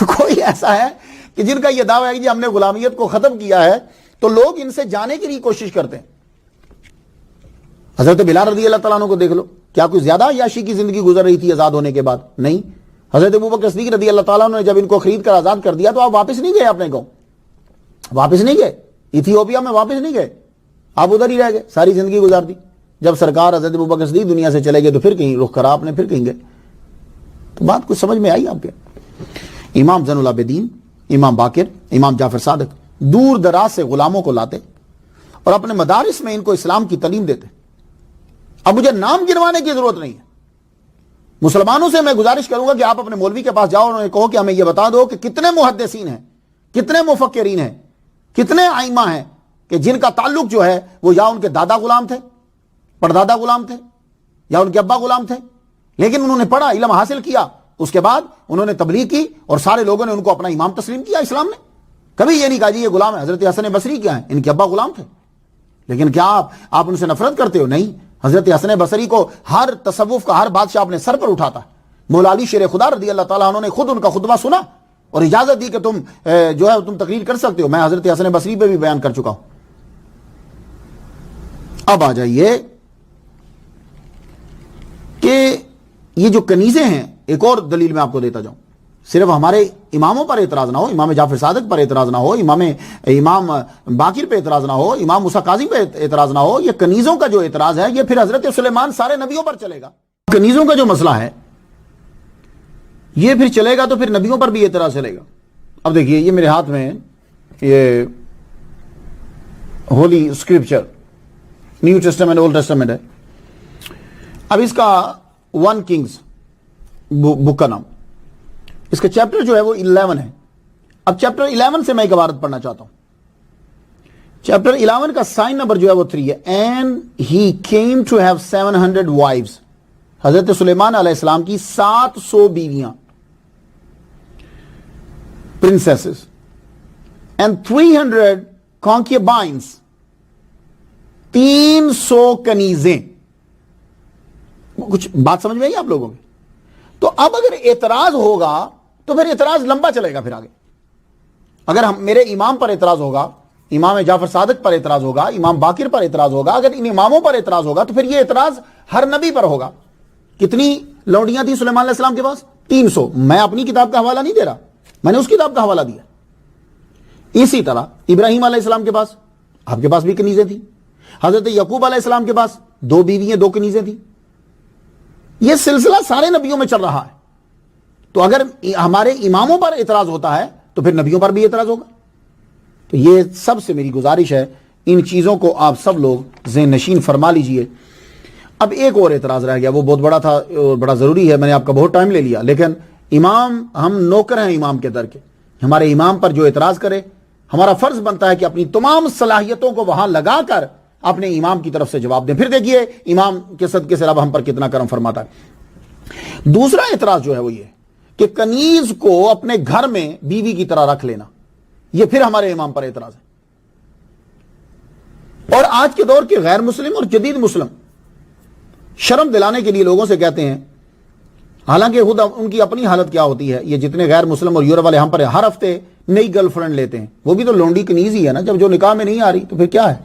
کوئی ایسا ہے کہ جن کا یہ دعویٰ ہے کہ جی ہم نے غلامیت کو ختم کیا ہے, تو لوگ ان سے جانے کے لیے کوشش کرتے ہیں. حضرت بلال رضی اللہ تعالیٰ عنہ کو دیکھ لو, کیا کوئی زیادہ عیاشی کی زندگی گزر رہی تھی آزاد ہونے کے بعد؟ نہیں. حضرت ابوبکر صدیق رضی اللہ تعالیٰ عنہ نے جب ان کو خرید کر آزاد کر دیا تو آپ واپس نہیں گئے اپنے گاؤں, واپس نہیں گئے ایتھیوپیا میں, واپس نہیں گئے, آپ ادھر ہی رہ گئے, ساری زندگی گزار دی. جب سرکار حضرت ابوبکر صدیق دنیا سے چلے گئے تو پھر کہیں رخ کرا آپ نے, پھر کہیں گئے. تو بات کچھ سمجھ میں آئی آپ کے؟ امام زین العابدین, امام باقر, امام جعفر صادق دور دراز سے غلاموں کو لاتے اور اپنے مدارس میں ان کو اسلام کی تعلیم دیتے. اب مجھے نام گنوانے کی ضرورت نہیں ہے, مسلمانوں سے میں گزارش کروں گا کہ آپ اپنے مولوی کے پاس جاؤ اور انہیں کہو کہ ہمیں یہ بتا دو کہ کتنے محدثین ہیں, کتنے مفکرین ہیں, کتنے ائمہ ہیں کہ جن کا تعلق جو ہے وہ یا ان کے دادا غلام تھے, پردادا غلام تھے, یا ان کے ابا غلام تھے, لیکن انہوں نے پڑھا, علم حاصل کیا, اس کے بعد انہوں نے تبلیغ کی اور سارے لوگوں نے ان کو اپنا امام تسلیم کیا. اسلام نے کبھی یہ نہیں کہا جی یہ غلام ہے. حضرت حسن بصری کیا ہیں؟ ان کے ابا غلام تھے. لیکن کیا آپ ان سے نفرت کرتے ہو؟ نہیں. حضرت حسن بصری کو ہر تصوف کا ہر بادشاہ اپنے سر پر اٹھاتا. مولا علی شیر خدا رضی اللہ تعالیٰ عنہ نے خود ان کا خطبہ سنا اور اجازت دی کہ تم جو ہے تم تقریر کر سکتے ہو. میں حضرت حسن بصری پہ بھی بیان کر چکا ہوں. اب آ جائیے کہ یہ جو کنیزیں ہیں, ایک اور دلیل میں آپ کو دیتا جاؤں. صرف ہمارے اماموں پر اعتراض نہ ہو, امام جعفر صادق پر اعتراض نہ ہو, امام باقر پہ اعتراض نہ ہو, امام موسیٰ کاظم پہ اعتراض نہ ہو. یہ کنیزوں کا جو اعتراض ہے یہ پھر حضرت سلیمان سارے نبیوں پر چلے گا. کنیزوں کا جو مسئلہ ہے یہ پھر چلے گا تو پھر نبیوں پر بھی اعتراض چلے گا. اب دیکھیے یہ میرے ہاتھ میں یہ holy scripture, new testament, old testament ہے. اب اس کا 1 کنگز بک کا نام, اس کا چیپٹر جو ہے وہ 11 ہے. اب چیپٹر 11 سے میں ایک عبارت پڑھنا چاہتا ہوں. چیپٹر 11 کا سائن نمبر جو ہے وہ 3 ہے. And he came to have 700 wives. حضرت سلیمان علیہ السلام کی 700 بیویاں, پرنسیسز, اینڈ 300 concubines, 300 کنیزیں. کچھ بات سمجھ میں آئی آپ لوگوں کی؟ تو اب اگر اعتراض ہوگا تو پھر اعتراض لمبا چلے گا. پھر آگے اگر میرے امام پر اعتراض ہوگا, امام جعفر صادق پر اعتراض ہوگا, امام باقر پر اعتراض ہوگا, اگر ان اماموں پر اعتراض ہوگا تو پھر یہ اعتراض ہر نبی پر ہوگا. کتنی لونڈیاں تھیں سلیمان علیہ السلام کے پاس؟ 300. میں اپنی کتاب کا حوالہ نہیں دے رہا, میں نے اس کتاب کا حوالہ دیا. اسی طرح ابراہیم علیہ السلام کے پاس, آپ کے پاس بھی کنیزیں تھیں. حضرت یعقوب علیہ السلام کے پاس 2 بیویاں 2 کنیزیں تھیں. یہ سلسلہ سارے نبیوں میں چل رہا ہے. تو اگر ہمارے اماموں پر اعتراض ہوتا ہے تو پھر نبیوں پر بھی اعتراض ہوگا. تو یہ سب سے میری گزارش ہے, ان چیزوں کو آپ سب لوگ ذہن نشین فرما لیجئے. اب ایک اور اعتراض رہ گیا, وہ بہت بڑا تھا اور بڑا ضروری ہے, میں نے آپ کا بہت ٹائم لے لیا, لیکن امام, ہم نوکر ہیں امام کے در کے. ہمارے امام پر جو اعتراض کرے, ہمارا فرض بنتا ہے کہ اپنی تمام صلاحیتوں کو وہاں لگا کر اپنے امام کی طرف سے جواب دیں. پھر دیکھیے امام کے صدقے سے رب ہم پر کتنا کرم فرماتا ہے. دوسرا اعتراض جو ہے وہ یہ کہ کنیز کو اپنے گھر میں بیوی کی طرح رکھ لینا, یہ پھر ہمارے امام پر اعتراض ہے. اور آج کے دور کے غیر مسلم اور جدید مسلم شرم دلانے کے لیے لوگوں سے کہتے ہیں, حالانکہ خود ان کی اپنی حالت کیا ہوتی ہے. یہ جتنے غیر مسلم اور یورپ والے ہم پر ہر ہفتے نئی گرل فرینڈ لیتے ہیں, وہ بھی تو لونڈی کنیز ہی ہے نا, جب جو نکاح میں نہیں آ رہی تو پھر کیا ہے.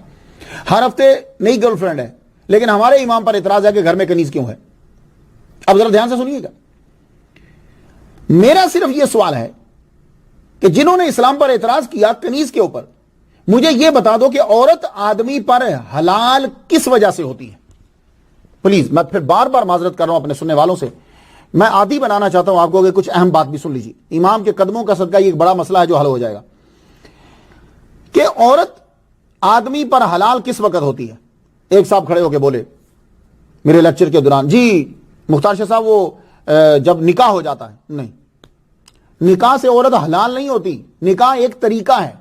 ہر ہفتے نئی گرل فرینڈ ہے, لیکن ہمارے امام پر اعتراض ہے کہ گھر میں کنیز کیوں ہے. اب ذرا دھیان سے سنیے گا, میرا صرف یہ سوال ہے کہ جنہوں نے اسلام پر اعتراض کیا کنیز کے اوپر, مجھے یہ بتا دو کہ عورت آدمی پر حلال کس وجہ سے ہوتی ہے. پلیز, میں پھر بار بار معذرت کر رہا ہوں اپنے سننے والوں سے, میں عادی بنانا چاہتا ہوں آپ کو کہ کچھ اہم بات بھی سن لیجیے. امام کے قدموں کا صدقہ یہ ایک بڑا مسئلہ ہے جو حل ہو جائے گا کہ عورت آدمی پر حلال کس وقت ہوتی ہے. ایک صاحب کھڑے ہو کے بولے میرے لیکچر کے دوران, جی مختار شاہ صاحب وہ جب نکاح ہو جاتا ہے. نہیں, نکاح سے عورت حلال نہیں ہوتی, نکاح ایک طریقہ ہے.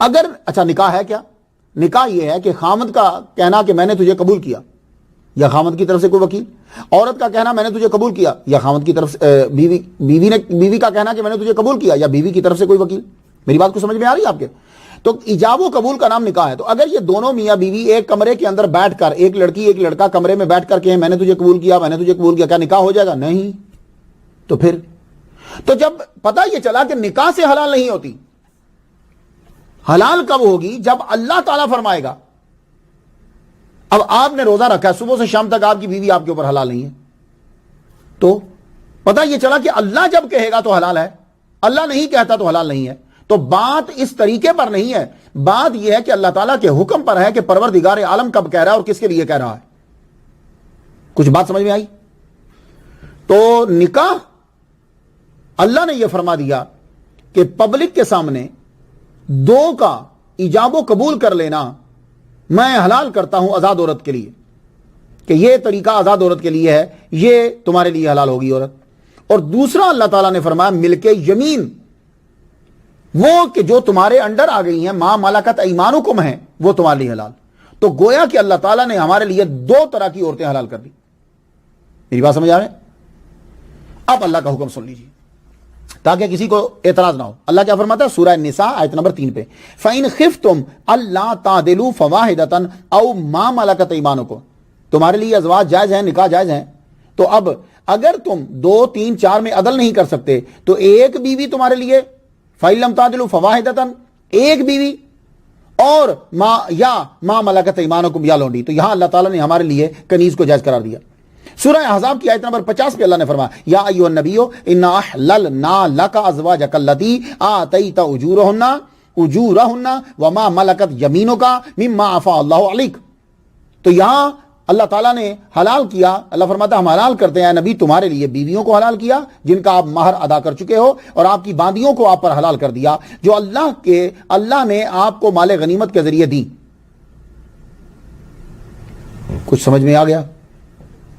اگر اچھا نکاح ہے کیا؟ نکاح یہ ہے کہ خامد کا کہنا کہ میں نے تجھے قبول کیا, یا خامد کی طرف سے کوئی وکیل. عورت کا کہنا میں نے تجھے قبول کیا, یا خامد کی طرف سے بیوی کا کہنا کہ میں نے تجھے قبول کیا, یا بیوی کی طرف سے کوئی وکیل. میری بات کو سمجھ میں آ رہی ہے آپ کے؟ تو ایجاب و قبول کا نام نکاح ہے. تو اگر یہ دونوں میاں بیوی ایک کمرے کے اندر بیٹھ کر, ایک لڑکی ایک لڑکا کمرے میں بیٹھ کر کہ میں نے تجھے قبول کیا, میں نے تجھے قبول کیا, کیا نکاح ہو جائے گا؟ نہیں. تو پھر تو جب پتہ یہ چلا کہ نکاح سے حلال نہیں ہوتی, حلال کب ہوگی؟ جب اللہ تعالیٰ فرمائے گا. اب آپ نے روزہ رکھا ہے, صبح سے شام تک آپ کی بیوی آپ کے اوپر حلال نہیں ہے, تو پتہ یہ چلا کہ اللہ جب کہے گا تو حلال ہے, اللہ نہیں کہتا تو حلال نہیں ہے. تو بات اس طریقے پر نہیں ہے, بات یہ ہے کہ اللہ تعالیٰ کے حکم پر ہے کہ پروردگار عالم کب کہہ رہا ہے اور کس کے لیے کہہ رہا ہے. کچھ بات سمجھ میں آئی؟ تو نکاح اللہ نے یہ فرما دیا کہ پبلک کے سامنے 2 کا ایجاب و قبول کر لینا میں حلال کرتا ہوں آزاد عورت کے لیے, کہ یہ طریقہ آزاد عورت کے لیے ہے, یہ تمہارے لیے حلال ہوگی عورت. اور دوسرا اللہ تعالیٰ نے فرمایا ملک یمین, وہ کہ جو تمہارے انڈر آ گئی ہیں, ما ملکت ایمانکم ہیں, وہ تمہارے لیے حلال. تو گویا کہ اللہ تعالیٰ نے ہمارے لیے 2 طرح کی عورتیں حلال کر دی. میری بات سمجھ آ رہے ہیں؟ اب اللہ کا حکم سن لیجیے تاکہ کسی کو اعتراض نہ ہو. اللہ کیا فرماتا ہے سورہ النساء آیت نمبر 3 پہ, فَإِنْ خِفْتُمْ أَلَّا تَعْدِلُوا فَوَاحِدَةً أَوْ مَا مَلَكَتْ أَيْمَانُكُمْ, تمہارے لیے ازواج جائز ہیں, نکاح جائز ہیں. تو اب اگر تم 2 3 4 میں عدل نہیں کر سکتے تو ایک بیوی تمہارے لیے, فَإِنْ لَمْ تَعْدِلُوا فَوَاحِدَةً, ایک بیوی, اور ما ملکت ایمانکم, یا لونڈی. تو یہاں اللہ تعالیٰ نے ہمارے لیے کنیز کو جائز قرار دیا. سورہ احزاب کی آیت نمبر 50 پہ اللہ نے فرمایا یا ایھا النبی انا احللنا لک ازواجک اللاتی آتیت اجورہن وما ملکت یمینک مما عفا اللہ علیک. تو یہاں اللہ تعالیٰ نے حلال کیا, اللہ فرماتا ہم حلال کرتے ہیں نبی تمہارے لیے بیویوں کو حلال کیا جن کا آپ مہر ادا کر چکے ہو, اور آپ کی باندیوں کو آپ پر حلال کر دیا جو اللہ نے آپ کو مال غنیمت کے ذریعے دی. کچھ سمجھ میں آ گیا؟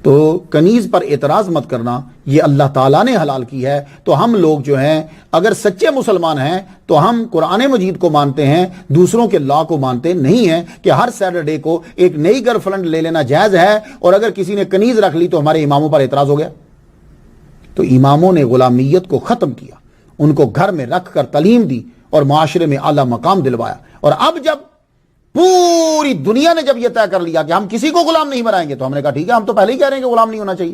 تو کنیز پر اعتراض مت کرنا, یہ اللہ تعالیٰ نے حلال کی ہے. تو ہم لوگ جو ہیں اگر سچے مسلمان ہیں تو ہم قرآن مجید کو مانتے ہیں, دوسروں کے لا کو مانتے نہیں ہیں کہ ہر سیٹرڈے کو ایک نئی گرل فرینڈ لے لینا جائز ہے, اور اگر کسی نے کنیز رکھ لی تو ہمارے اماموں پر اعتراض ہو گیا. تو اماموں نے غلامیت کو ختم کیا, ان کو گھر میں رکھ کر تعلیم دی اور معاشرے میں اعلیٰ مقام دلوایا. اور اب جب پوری دنیا نے جب یہ طے کر لیا کہ ہم کسی کو غلام نہیں بنائیں گے تو ہم نے کہا ٹھیک ہے, ہم تو پہلے ہی کہہ رہے ہیں کہ غلام نہیں ہونا چاہیے.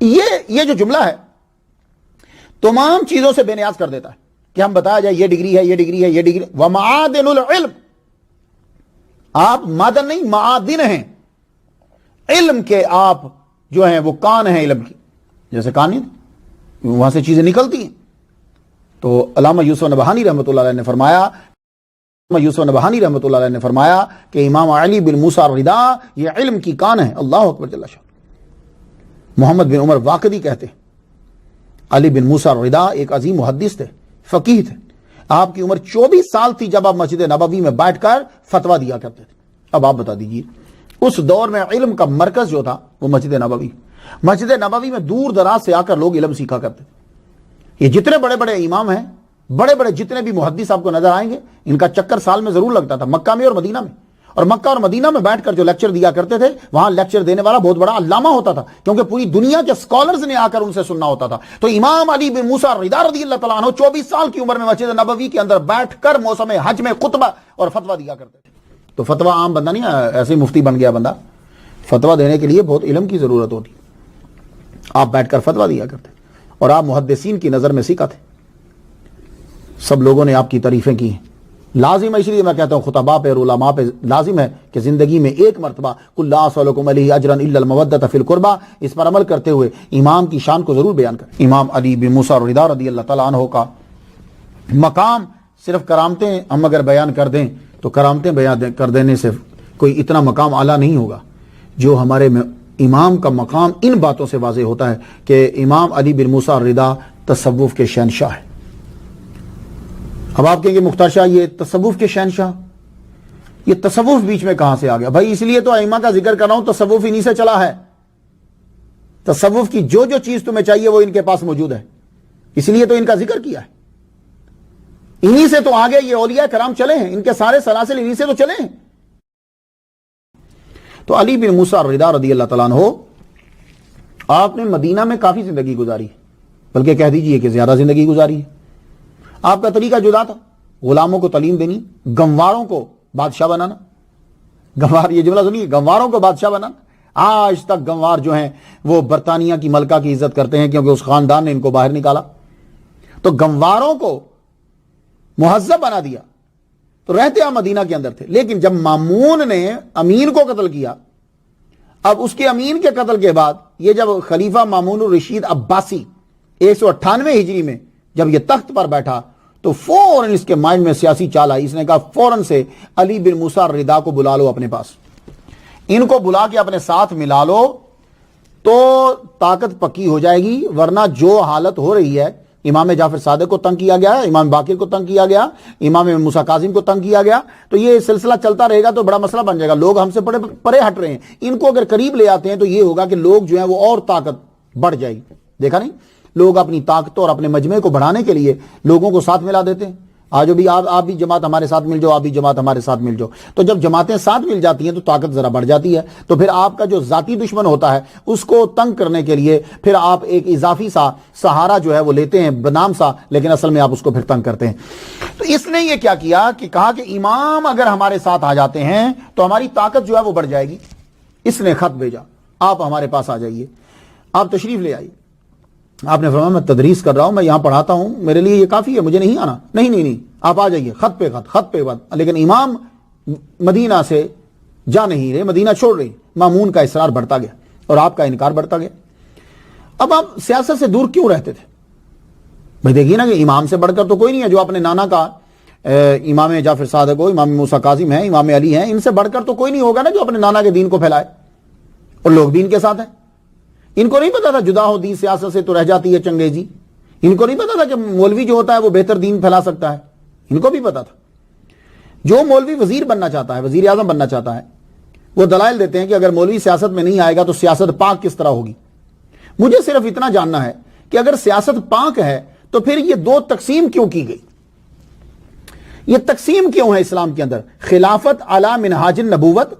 یہ جو جملہ ہے تمام چیزوں سے بے نیاز کر دیتا ہے کہ ہم بتایا جائے یہ ڈگری ہے، یہ ڈگری ہے، یہ ڈگری، وَمَعَادِنُ الْعِلْمِ، آپ معدن نہیں معادن ہیں، علم کے آپ جو ہیں وہ کان ہیں علم کی، جیسے کان نہیں وہاں سے چیزیں نکلتی ہیں۔ تو علامہ یوسف نبہانی رحمۃ اللہ علیہ نے فرمایا کہ امام علی بن موسیٰ الرضا یہ علم کی کان ہے۔ اللہ اکبر جل شانہ۔ محمد بن عمر واقدی کہتے ہیں علی بن موسیٰ الرضا ایک عظیم محدث تھے، فقیہ تھے، آپ کی عمر 24 سال تھی جب آپ مسجد نبوی میں بیٹھ کر فتویٰ دیا کرتے تھے۔ اب آپ بتا دیجئے اس دور میں علم کا مرکز جو تھا وہ مسجد نبوی میں دور دراز سے آ کر لوگ علم سیکھا کرتے تھے۔ یہ جتنے بڑے بڑے امام ہیں، بڑے بڑے جتنے بھی محدث آپ کو نظر آئیں گے، ان کا چکر سال میں ضرور لگتا تھا مکہ میں اور مدینہ میں، اور مکہ اور مدینہ میں بیٹھ کر جو لیکچر دیا کرتے تھے وہاں لیکچر دینے والا بہت بڑا علامہ ہوتا تھا، کیونکہ پوری دنیا کے اسکالرز نے آ کر ان سے سننا ہوتا تھا۔ تو امام علی بن موسیٰ الرضا رضی اللہ تعالیٰ عنہ 24 سال کی عمر میں مسجد نبوی کے اندر بیٹھ کر موسم حج میں خطبہ اور فتویٰ دیا کرتے تھے۔ تو فتویٰ عام بندہ نہیں، ایسے ہی مفتی بن گیا بندہ، فتویٰ دینے کے لیے بہت علم کی ضرورت ہوتی۔ آپ بیٹھ کر فتویٰ دیا کرتے اور آپ محدثین کی نظر میں سیکھا تھے، سب لوگوں نے آپ کی تعریفیں کی ہیں۔ لازم ہے، اس لیے میں کہتا ہوں خطباء پہ اور علماء پہ لازم ہے کہ زندگی میں ایک مرتبہ قُلْ لَا أَسْأَلُكُمْ عَلَيْهِ أَجْرًا إِلَّا الْمَوَدَّةَ فِي الْقُرْبَى، اس پر عمل کرتے ہوئے امام کی شان کو ضرور بیان کریں۔ امام علی بن موسیٰ الرضا رضی اللہ تعالیٰ عنہ کا مقام صرف کرامتیں ہم اگر بیان کر دیں تو کرامتیں بیان کر دینے سے کوئی اتنا مقام اعلیٰ نہیں ہوگا جو ہمارے امام کا مقام ان باتوں سے واضح ہوتا ہے کہ امام علی بن موسیٰ الرضا تصوف کے شہنشاہ ہے۔ اب آپ کہیں گے مختار شاہ یہ تصوف کے شہنشاہ، یہ تصوف بیچ میں کہاں سے آ گیا؟ بھائی اس لیے تو ائمہ کا ذکر کر رہا ہوں، تصوف انہی سے چلا ہے۔ تصوف کی جو چیز تمہیں چاہیے وہ ان کے پاس موجود ہے، اس لیے تو ان کا ذکر کیا ہے۔ انہی سے تو آگے یہ اولیاء کرام چلے ہیں، ان کے سارے سلاسل انہی سے تو چلے ہیں۔ تو علی بن موسیٰ الرضا رضی اللہ تعالیٰ عنہ آپ نے مدینہ میں کافی زندگی گزاری، بلکہ کہہ دیجئے کہ زیادہ زندگی گزاری ہے۔ آپ کا طریقہ جدا تھا، غلاموں کو تعلیم دینی، گنواروں کو بادشاہ بنانا۔ گنوار، یہ جملہ سنیے، گنواروں کو بادشاہ بنانا۔ آج تک گنوار جو ہیں وہ برطانیہ کی ملکہ کی عزت کرتے ہیں کیونکہ اس خاندان نے ان کو باہر نکالا۔ تو گنواروں کو مہذب بنا دیا، تو رہتے آپ مدینہ کے اندر تھے، لیکن جب مامون نے امین کو قتل کیا، اب اس کے امین کے قتل کے بعد یہ جب خلیفہ مامون الرشید عباسی 198 ہجری میں جب یہ تخت پر بیٹھا تو فوراً اس کے مائنڈ میں سیاسی چال آئی۔ اس نے کہا فوراً سے علی بن موسیٰ الرضا کو بلا لو اپنے پاس، ان کو بلا کے اپنے ساتھ ملا لو تو طاقت پکی ہو جائے گی، ورنہ جو حالت ہو رہی ہے، امام جعفر صادق کو تنگ کیا گیا، امام باقر کو تنگ کیا گیا، امام موسیٰ کاظم کو تنگ کیا گیا، تو یہ سلسلہ چلتا رہے گا تو بڑا مسئلہ بن جائے گا۔ لوگ ہم سے پرے ہٹ رہے ہیں، ان کو اگر قریب لے آتے ہیں تو یہ ہوگا کہ لوگ جو ہیں وہ اور طاقت بڑھ جائے گی۔ دیکھا نہیں، لوگ اپنی طاقتوں اور اپنے مجمع کو بڑھانے کے لیے لوگوں کو ساتھ ملا دیتے ہیں۔ آج بھی آپ بھی جماعت ہمارے ساتھ مل جاؤ، آپ بھی جماعت ہمارے ساتھ مل جاؤ، تو جب جماعتیں ساتھ مل جاتی ہیں تو طاقت ذرا بڑھ جاتی ہے۔ تو پھر آپ کا جو ذاتی دشمن ہوتا ہے اس کو تنگ کرنے کے لیے پھر آپ ایک اضافی سا سہارا جو ہے وہ لیتے ہیں، بنام سا، لیکن اصل میں آپ اس کو پھر تنگ کرتے ہیں۔ تو اس نے یہ کیا کیا کہ کہا کہ امام اگر ہمارے ساتھ آ جاتے ہیں تو ہماری طاقت جو ہے وہ بڑھ جائے گی۔ اس نے خط بھیجا، آپ ہمارے پاس آ جائیے، آپ تشریف لے آئیے۔ آپ نے فرمایا میں تدریس کر رہا ہوں، میں یہاں پڑھاتا ہوں، میرے لیے یہ کافی ہے، مجھے نہیں آنا۔ نہیں، آپ آ جائیے، خط پہ خط۔ لیکن امام مدینہ سے جا نہیں رہے، مدینہ چھوڑ رہے۔ مامون کا اصرار بڑھتا گیا اور آپ کا انکار بڑھتا گیا۔ اب آپ سیاست سے دور کیوں رہتے تھے؟ بھائی دیکھیے نا کہ امام سے بڑھ کر تو کوئی نہیں ہے، جو اپنے نانا کا امام جعفر صادق ہو، امام موسیٰ کاظم ہیں، امام علی ہیں، ان سے بڑھ کر تو کوئی نہیں ہوگا نا جو اپنے نانا کے دین کو پھیلائے، اور لوگ بھی ان کے ساتھ ہیں۔ ان کو نہیں پتا تھا جدا ہو دین سیاست سے تو رہ جاتی ہے چنگیزی، ان کو نہیں پتا تھا کہ مولوی جو ہوتا ہے وہ بہتر دین پھیلا سکتا ہے، ان کو بھی پتا تھا۔ جو مولوی وزیر بننا چاہتا ہے، وزیر اعظم بننا چاہتا ہے، وہ دلائل دیتے ہیں کہ اگر مولوی سیاست میں نہیں آئے گا تو سیاست پاک کس طرح ہوگی۔ مجھے صرف اتنا جاننا ہے کہ اگر سیاست پاک ہے تو پھر یہ دو تقسیم کیوں کی گئی؟ یہ تقسیم کیوں ہے اسلام کے اندر؟ خلافت علی منہاج النبوت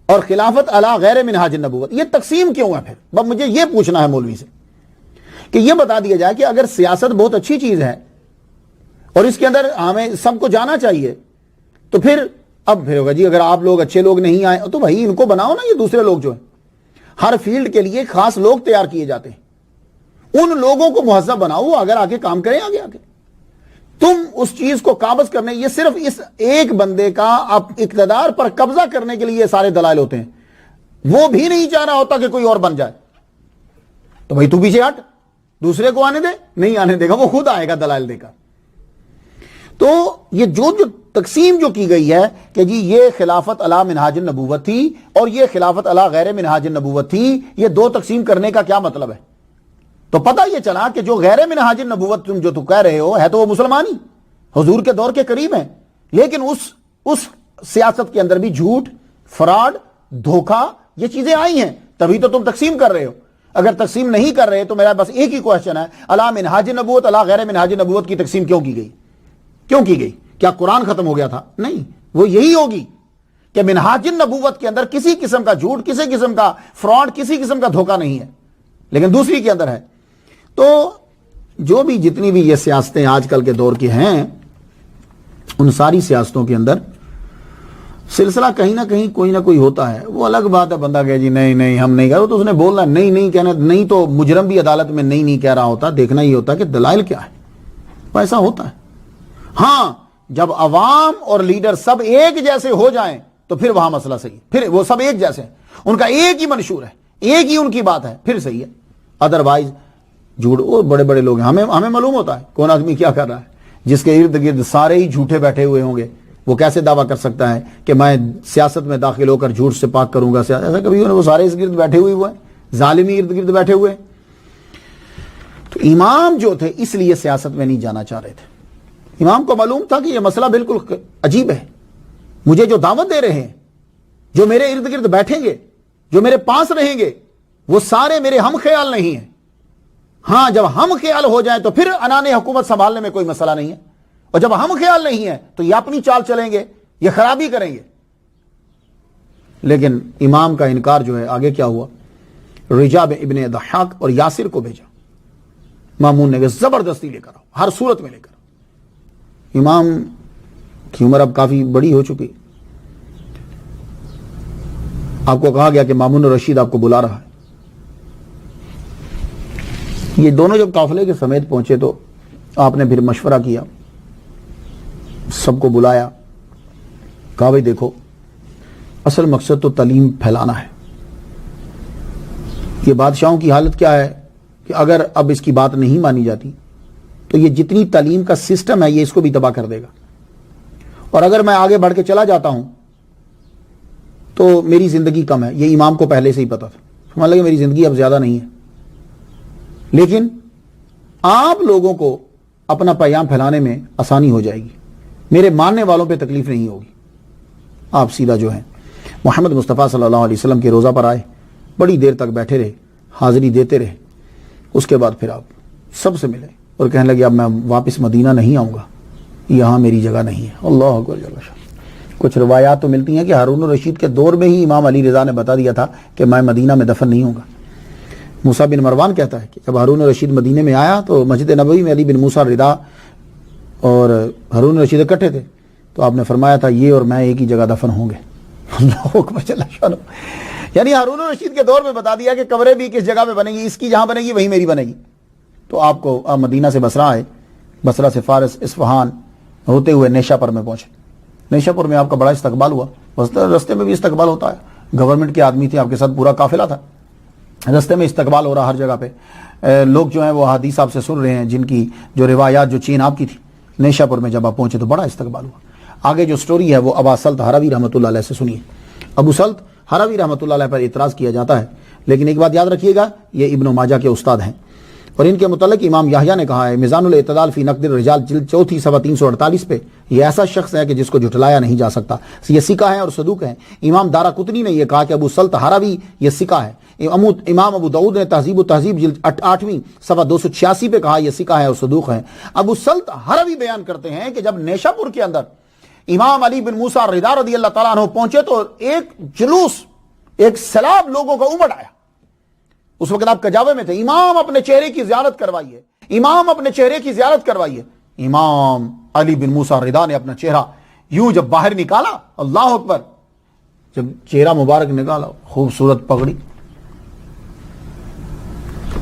اور خلافت علی غیر منہاج النبوت، یہ تقسیم کیوں ہے؟ پھر مجھے یہ پوچھنا ہے مولوی سے کہ یہ بتا دیا جائے کہ اگر سیاست بہت اچھی چیز ہے اور اس کے اندر ہمیں سب کو جانا چاہیے، تو پھر اب پھر ہوگا جی اگر آپ لوگ اچھے لوگ نہیں آئے تو بھائی ان کو بناؤ نا، یہ دوسرے لوگ جو ہیں۔ ہر فیلڈ کے لیے خاص لوگ تیار کیے جاتے ہیں، ان لوگوں کو مہذب بناؤ، اگر آگے کام کریں آگے آگے۔ تم اس چیز کو قابض کرنے، یہ صرف اس ایک بندے کا اقتدار پر قبضہ کرنے کے لیے سارے دلائل ہوتے ہیں، وہ بھی نہیں چاہ رہا ہوتا کہ کوئی اور بن جائے، تو بھائی تو پیچھے ہٹ، دوسرے کو آنے دے، نہیں آنے دے گا، وہ خود آئے گا دلائل دے کر۔ تو یہ جو تقسیم جو کی گئی ہے کہ جی یہ خلافت علی منہاج النبوت تھی اور یہ خلافت علی غیر منہاج النبوت تھی، یہ دو تقسیم کرنے کا کیا مطلب ہے؟ تو پتہ یہ چلا کہ جو غیر منہاج النبوت تم جو تو کہہ رہے ہو ہے تو وہ مسلمان ہی حضور کے دور کے قریب ہیں، لیکن اس سیاست کے اندر بھی جھوٹ، فراڈ، دھوکہ، یہ چیزیں آئی ہیں، تبھی تو تم تقسیم کر رہے ہو۔ اگر تقسیم نہیں کر رہے تو میرا بس ایک ہی کوشچن ہے، علی منہاج النبوت علی غیر منہاج النبوت کی تقسیم کیوں کی گئی؟ کیوں کی گئی؟ کیا قرآن ختم ہو گیا تھا؟ نہیں، وہ یہی ہوگی کہ منہاج النبوت کے اندر کسی قسم کا جھوٹ، کسی قسم کا فراڈ، کسی قسم کا دھوکہ نہیں ہے، لیکن دوسری کے اندر ہے۔ تو جو بھی جتنی بھی یہ سیاستیں آج کل کے دور کی ہیں، ان ساری سیاستوں کے اندر سلسلہ کہیں نہ کہیں کوئی نہ کوئی ہوتا ہے۔ وہ الگ بات ہے، بندہ کہے جی نہیں نہیں ہم نہیں کہہ رہے، تو اس نے بولنا نہیں نہیں کہنا، نہیں تو مجرم بھی عدالت میں نہیں نہیں کہہ رہا ہوتا، دیکھنا ہی ہوتا کہ دلائل کیا ہے، ایسا ہوتا ہے۔ ہاں جب عوام اور لیڈر سب ایک جیسے ہو جائیں تو پھر وہاں مسئلہ صحیح، پھر وہ سب ایک جیسے ہیں، ان کا ایک ہی منشور ہے، ایک ہی ان کی بات ہے، پھر صحیح ہے۔ ادروائز جھوٹ، وہ بڑے بڑے لوگ ہیں، ہمیں معلوم ہوتا ہے کون آدمی کیا کر رہا ہے، جس کے ارد گرد سارے ہی جھوٹے بیٹھے ہوئے ہوں گے، وہ کیسے دعویٰ کر سکتا ہے کہ میں سیاست میں داخل ہو کر جھوٹ سے پاک کروں گا؟ ایسا کبھی وہ سارے اس گرد بیٹھے ہوئے ہیں، ظالمی ارد گرد بیٹھے ہوئے ہیں۔ تو امام جو تھے اس لیے سیاست میں نہیں جانا چاہ رہے تھے، امام کو معلوم تھا کہ یہ مسئلہ بالکل عجیب ہے، مجھے جو دعوت دے رہے ہیں، جو میرے ارد گرد بیٹھیں گے، جو میرے پاس رہیں گے، وہ سارے میرے ہم خیال نہیں ہیں۔ ہاں جب ہم خیال ہو جائیں تو پھر انان حکومت سنبھالنے میں کوئی مسئلہ نہیں ہے، اور جب ہم خیال نہیں ہے تو یہ اپنی چال چلیں گے، یہ خرابی کریں گے۔ لیکن امام کا انکار جو ہے، آگے کیا ہوا؟ رجاب ابن ضحاک اور یاسر کو بھیجا، مامون نے کہ زبردستی لے کر آؤ، ہر صورت میں لے کر آؤ۔ امام کی عمر اب کافی بڑی ہو چکی، آپ کو کہا گیا کہ مامون رشید آپ کو بلا رہا ہے۔ یہ دونوں جب قافلے کے سمیت پہنچے تو آپ نے پھر مشورہ کیا، سب کو بلایا، کہا بھائی دیکھو اصل مقصد تو تعلیم پھیلانا ہے۔ یہ بادشاہوں کی حالت کیا ہے کہ اگر اب اس کی بات نہیں مانی جاتی تو یہ جتنی تعلیم کا سسٹم ہے یہ اس کو بھی تباہ کر دے گا، اور اگر میں آگے بڑھ کے چلا جاتا ہوں تو میری زندگی کم ہے۔ یہ امام کو پہلے سے ہی پتا تھا، سمجھ لگے میری زندگی اب زیادہ نہیں ہے، لیکن آپ لوگوں کو اپنا پیغام پھیلانے میں آسانی ہو جائے گی، میرے ماننے والوں پہ تکلیف نہیں ہوگی۔ آپ سیدھا جو ہے محمد مصطفیٰ صلی اللہ علیہ وسلم کے روزہ پر آئے، بڑی دیر تک بیٹھے رہے، حاضری دیتے رہے، اس کے بعد پھر آپ سب سے ملے اور کہنے لگے اب میں واپس مدینہ نہیں آؤں گا، یہاں میری جگہ نہیں ہے۔ اللہ اکبر جل شان۔ کچھ روایات تو ملتی ہیں کہ ہارون الرشید کے دور میں ہی امام علی رضا نے بتا دیا تھا کہ میں مدینہ میں دفن نہیں ہوں گا۔ موسیٰ بن مروان کہتا ہے کہ جب ہارون الرشید مدینے میں آیا تو مسجد نبوی میں علی بن موسیٰ رضا اور ہارون الرشید اکٹھے تھے، تو آپ نے فرمایا تھا یہ اور میں ایک ہی جگہ دفن ہوں گے۔ اللہ اکبر جل شانہ۔ یعنی ہارون الرشید کے دور میں بتا دیا کہ قبریں بھی کس جگہ پہ بنے گی، اس کی جہاں بنے گی وہیں میری بنے گی۔ تو آپ مدینہ سے بصرہ آئے، بصرہ سے فارس، اصفہان ہوتے ہوئے نیشا پور میں پہنچے۔ نیشا پور میں آپ کا بڑا استقبال ہوا، رستے میں بھی استقبال ہوتا ہے، گورنمنٹ کے آدمی تھے، آپ کے ساتھ پورا قافلہ تھا، رستے میں استقبال ہو رہا ہر جگہ پہ۔ لوگ جو ہیں وہ حدیث آپ سے سن رہے ہیں، جن کی جو روایات جو چین آپ کی تھی۔ نیشا پور میں جب آپ پہنچے تو بڑا استقبال ہوا۔ آگے جو سٹوری ہے وہ ابا سلط ہروی رحمۃ اللہ علیہ سے سنیے۔ ابو سلط ہروی رحمۃ اللہ علیہ پر اعتراض کیا جاتا ہے، لیکن ایک بات یاد رکھیے گا، یہ ابن ماجہ کے استاد ہیں، اور ان کے متعلق امام یحییٰ نے کہا ہے میزان الاعتدال فی نقد الرجال جلد 4 صفحہ 348 پہ، یہ ایسا شخص ہے کہ جس کو جھٹلایا نہیں جا سکتا، یہ سکہ ہے اور صدوق ہے۔ امام دارقطنی نے یہ کہا کہ ابو سلط ہروی یہ سکہ ہے۔ امام ابو داؤد نے تہذیب و تہذیب جلد 8 صفحہ 286 پہ کہا یہ سکہ ہے اور صدوق ہے۔ ابو سلط ہروی بیان کرتے ہیں کہ جب نیشا پور کے اندر امام علی بن موسیٰ رضا رضی اللہ تعالیٰ عنہ پہنچے تو ایک جلوس، ایک سیلاب لوگوں کا امڑ آیا۔ اس وقت آپ کجاوے میں تھے، امام اپنے چہرے کی زیارت کروائیے، امام اپنے چہرے کی زیارت کروائیے۔ امام علی بن موسیٰ رضا نے اپنا چہرہ یوں جب باہر نکالا، اللہ اکبر، جب چہرہ مبارک نکالا، خوبصورت پگڑی،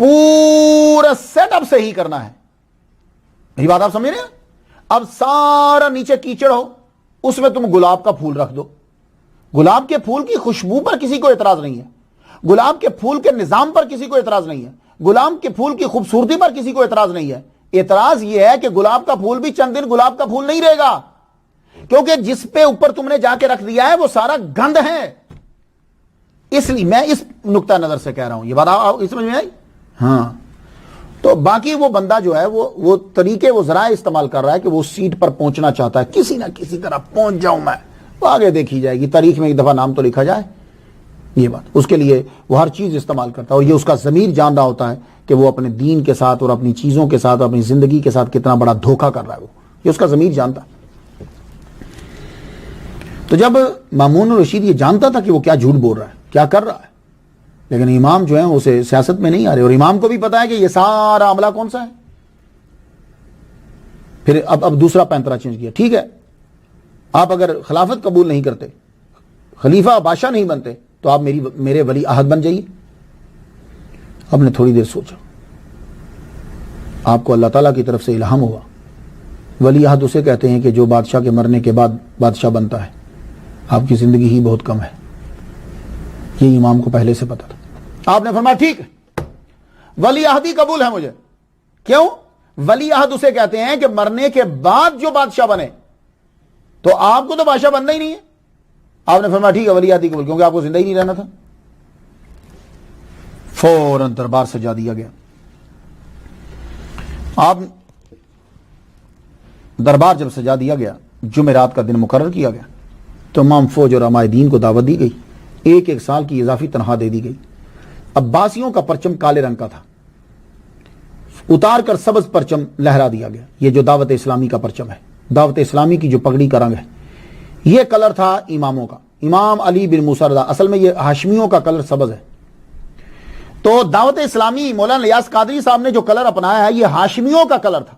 پورا سیٹ اپ صحیح کرنا ہے. یہ بات آپ سمجھ رہے ہیں؟ اب سارا نیچے کیچڑ ہو, اس میں تم گلاب کا پھول رکھ دو. گلاب کے پھول کی خوشبو پر کسی کو اعتراض نہیں ہے, گلاب کے پھول کے نظام پر کسی کو اعتراض نہیں ہے, گلاب کے پھول کی خوبصورتی پر کسی کو اعتراض نہیں ہے. اعتراض یہ ہے کہ گلاب کا پھول بھی چند دن گلاب کا پھول نہیں رہے گا, کیونکہ جس پہ اوپر تم نے جا کے رکھ دیا ہے وہ سارا گند ہے. اس لیے میں اس نقطہ نظر سے کہہ رہا ہوں. یہ بات آپ سمجھ میں آئی؟ ہاں. تو باقی وہ بندہ جو ہے وہ طریقے, وہ ذرائع استعمال کر رہا ہے کہ وہ سیٹ پر پہنچنا چاہتا ہے, کسی نہ کسی طرح پہنچ جاؤں میں. وہ آگے دیکھی جائے گی, تاریخ میں ایک دفعہ نام تو لکھا جائے. یہ بات اس کے لیے وہ ہر چیز استعمال کرتا ہے, اور یہ اس کا ضمیر جان رہا ہوتا ہے کہ وہ اپنے دین کے ساتھ اور اپنی چیزوں کے ساتھ, اپنی زندگی کے ساتھ کتنا بڑا دھوکہ کر رہا ہے. وہ یہ اس کا ضمیر جانتا ہے. تو جب مامون الرشید یہ جانتا تھا کہ وہ کیا جھوٹ بول رہا ہے, کیا کر رہا ہے, لیکن امام جو ہیں اسے سیاست میں نہیں آ رہے, اور امام کو بھی پتا ہے کہ یہ سارا عملہ کون سا ہے. پھر اب دوسرا پینترا چینج کیا. ٹھیک ہے, آپ اگر خلافت قبول نہیں کرتے, خلیفہ بادشاہ نہیں بنتے, تو آپ میرے ولی عہد بن جائیے. اب نے تھوڑی دیر سوچا, آپ کو اللہ تعالیٰ کی طرف سے الہام ہوا. ولی عہد اسے کہتے ہیں کہ جو بادشاہ کے مرنے کے بعد بادشاہ بنتا ہے. آپ کی زندگی ہی بہت کم ہے. یہ امام کو پہلے سے پتا تھا. آپ نے فرمایا ٹھیک ہے, ولی عہد ہی قبول ہے مجھے. کیوں؟ ولی عہد اسے کہتے ہیں کہ مرنے کے بعد جو بادشاہ بنے, تو آپ کو تو بادشاہ بننا ہی نہیں ہے. آپ نے فرمایا ٹھیک ہے, ولی عہد ہی قبول, کیونکہ آپ کو زندہ ہی نہیں رہنا تھا. فوراً دربار سجا دیا گیا. آپ دربار جب سجا دیا گیا, جمعرات کا دن مقرر کیا گیا, تمام فوج اور عمائدین کو دعوت دی گئی. ایک سال کی اضافی تنخواہ دے دی گئی. عباسیوں کا پرچم کالے رنگ کا تھا, اتار کر سبز پرچم لہرا دیا گیا. یہ جو دعوت اسلامی کا پرچم ہے, دعوت اسلامی کی جو پگڑی کا رنگ ہے, یہ کلر تھا اماموں کا. امام علی بن موسیٰ رضا, اصل میں یہ ہاشمیوں کا کلر سبز ہے. تو دعوت اسلامی مولانا الیاس قادری صاحب نے جو کلر اپنایا ہے, یہ ہاشمیوں کا کلر تھا.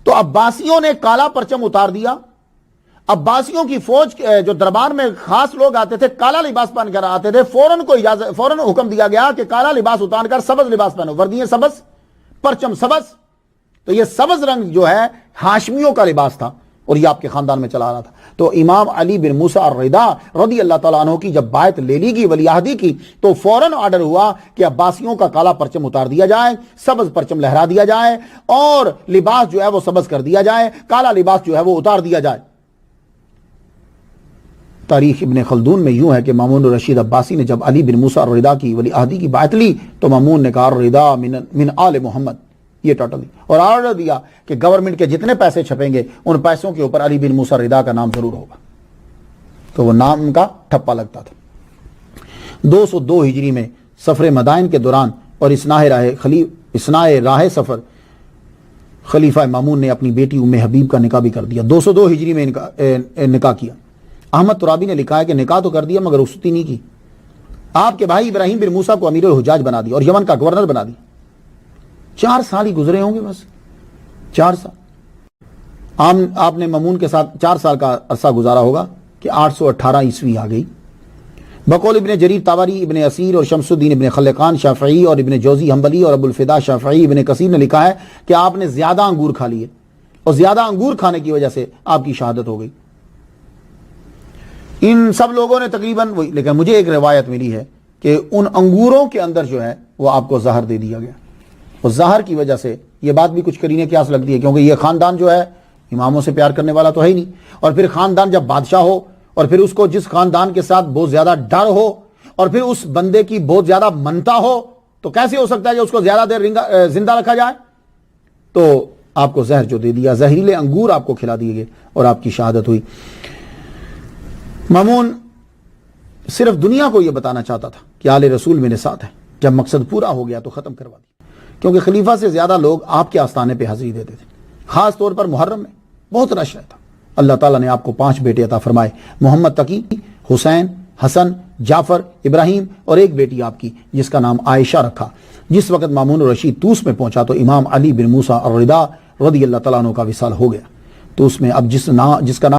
تو عباسیوں نے کالا پرچم اتار دیا. عباسیوں کی فوج جو دربار میں خاص لوگ آتے تھے, کالا لباس پہن کر آتے تھے. فوراً حکم دیا گیا کہ کالا لباس اتار کر سبز لباس پہنو. وردیاں سبز, پرچم سبز. تو یہ سبز رنگ جو ہے ہاشمیوں کا لباس تھا, اور یہ آپ کے خاندان میں چلا آ رہا تھا. تو امام علی بن موسیٰ الرضا رضی اللہ تعالیٰ عنہ کی جب بایعت لے لی گئی ولی عہدی کی, تو فوراً آرڈر ہوا کہ عباسیوں کا کالا پرچم اتار دیا جائے, سبز پرچم لہرا دیا جائے, اور لباس جو ہے وہ سبز کر دیا جائے, کالا لباس جو ہے وہ اتار دیا جائے. تاریخ ابن خلدون میں یوں ہے کہ مامون الرشید عباسی نے جب علی بن موسیٰ الرضا کی ولی عہدی کی بایعت لی, تو مامون نے کہا الرضا من آل محمد, یہ ٹوٹل, اور آرڈر دیا کہ گورنمنٹ کے جتنے پیسے چھپیں گے ان پیسوں کے اوپر علی بن موسیٰ الرضا کا نام ضرور ہوگا. تو وہ نام کا ٹھپا لگتا تھا. 202 ہجری میں سفر مدائن کے دوران اور اثناء راہ سفر خلیفہ مامون نے اپنی بیٹی ام حبیب کا نکاح بھی کر دیا. 202 ہجری میں نکاح کیا. احمد ترابی نے لکھا ہے کہ نکاح تو کر دیا مگر رخصتی نہیں کی. آپ کے بھائی ابراہیم بن موسیٰ کو امیر الحجاج بنا دیا اور یمن کا گورنر بنا دیا. 4 سال ہی گزرے ہوں گے بس, 4 سال. آپ نے مامون کے ساتھ 4 سال کا عرصہ گزارا ہوگا کہ 818 عیسوی آ گئی. بقول ابن جریر طبری, ابن اسیر اور شمس الدین ابن خلقان شافعی اور ابن جوزی حنبلی اور ابو الفدا شافعی ابن کثیر نے لکھا ہے کہ آپ نے زیادہ انگور کھا لیے, اور زیادہ انگور کھانے کی وجہ سے آپ کی شہادت ہو گئی. ان سب لوگوں نے تقریباً وہی, لیکن مجھے ایک روایت ملی ہے کہ ان انگوروں کے اندر جو ہے وہ آپ کو زہر دے دیا گیا. اور زہر کی وجہ سے یہ بات بھی کچھ کرینے قیاس لگتی ہے, کیونکہ یہ خاندان جو ہے اماموں سے پیار کرنے والا تو ہے ہی نہیں. اور پھر خاندان جب بادشاہ ہو, اور پھر اس کو جس خاندان کے ساتھ بہت زیادہ ڈر ہو, اور پھر اس بندے کی بہت زیادہ منتا ہو, تو کیسے ہو سکتا ہے کہ اس کو زیادہ دیر زندہ رکھا جائے. تو آپ کو زہر جو دے دیا, زہریلے انگور آپ کو کھلا دیے گئے اور آپ کی شہادت ہوئی. مامون صرف دنیا کو یہ بتانا چاہتا تھا کہ آل رسول میرے ساتھ ہیں. جب مقصد پورا ہو گیا تو ختم کروا دیا, کیونکہ خلیفہ سے زیادہ لوگ آپ کے آستانے پہ حاضری دیتے تھے. خاص طور پر محرم میں بہت رش رہتا. اللہ تعالیٰ نے آپ کو 5 بیٹے عطا فرمائے, محمد تقی, حسین, حسن, جعفر, ابراہیم, اور ایک بیٹی آپ کی جس کا نام عائشہ رکھا. جس وقت مامون الرشید طوس میں پہنچا تو امام علی بن موسیٰ الرضا رضی اللہ تعالیٰ عنہ کا وصال ہو گیا. تو اس میں اب جس کا نام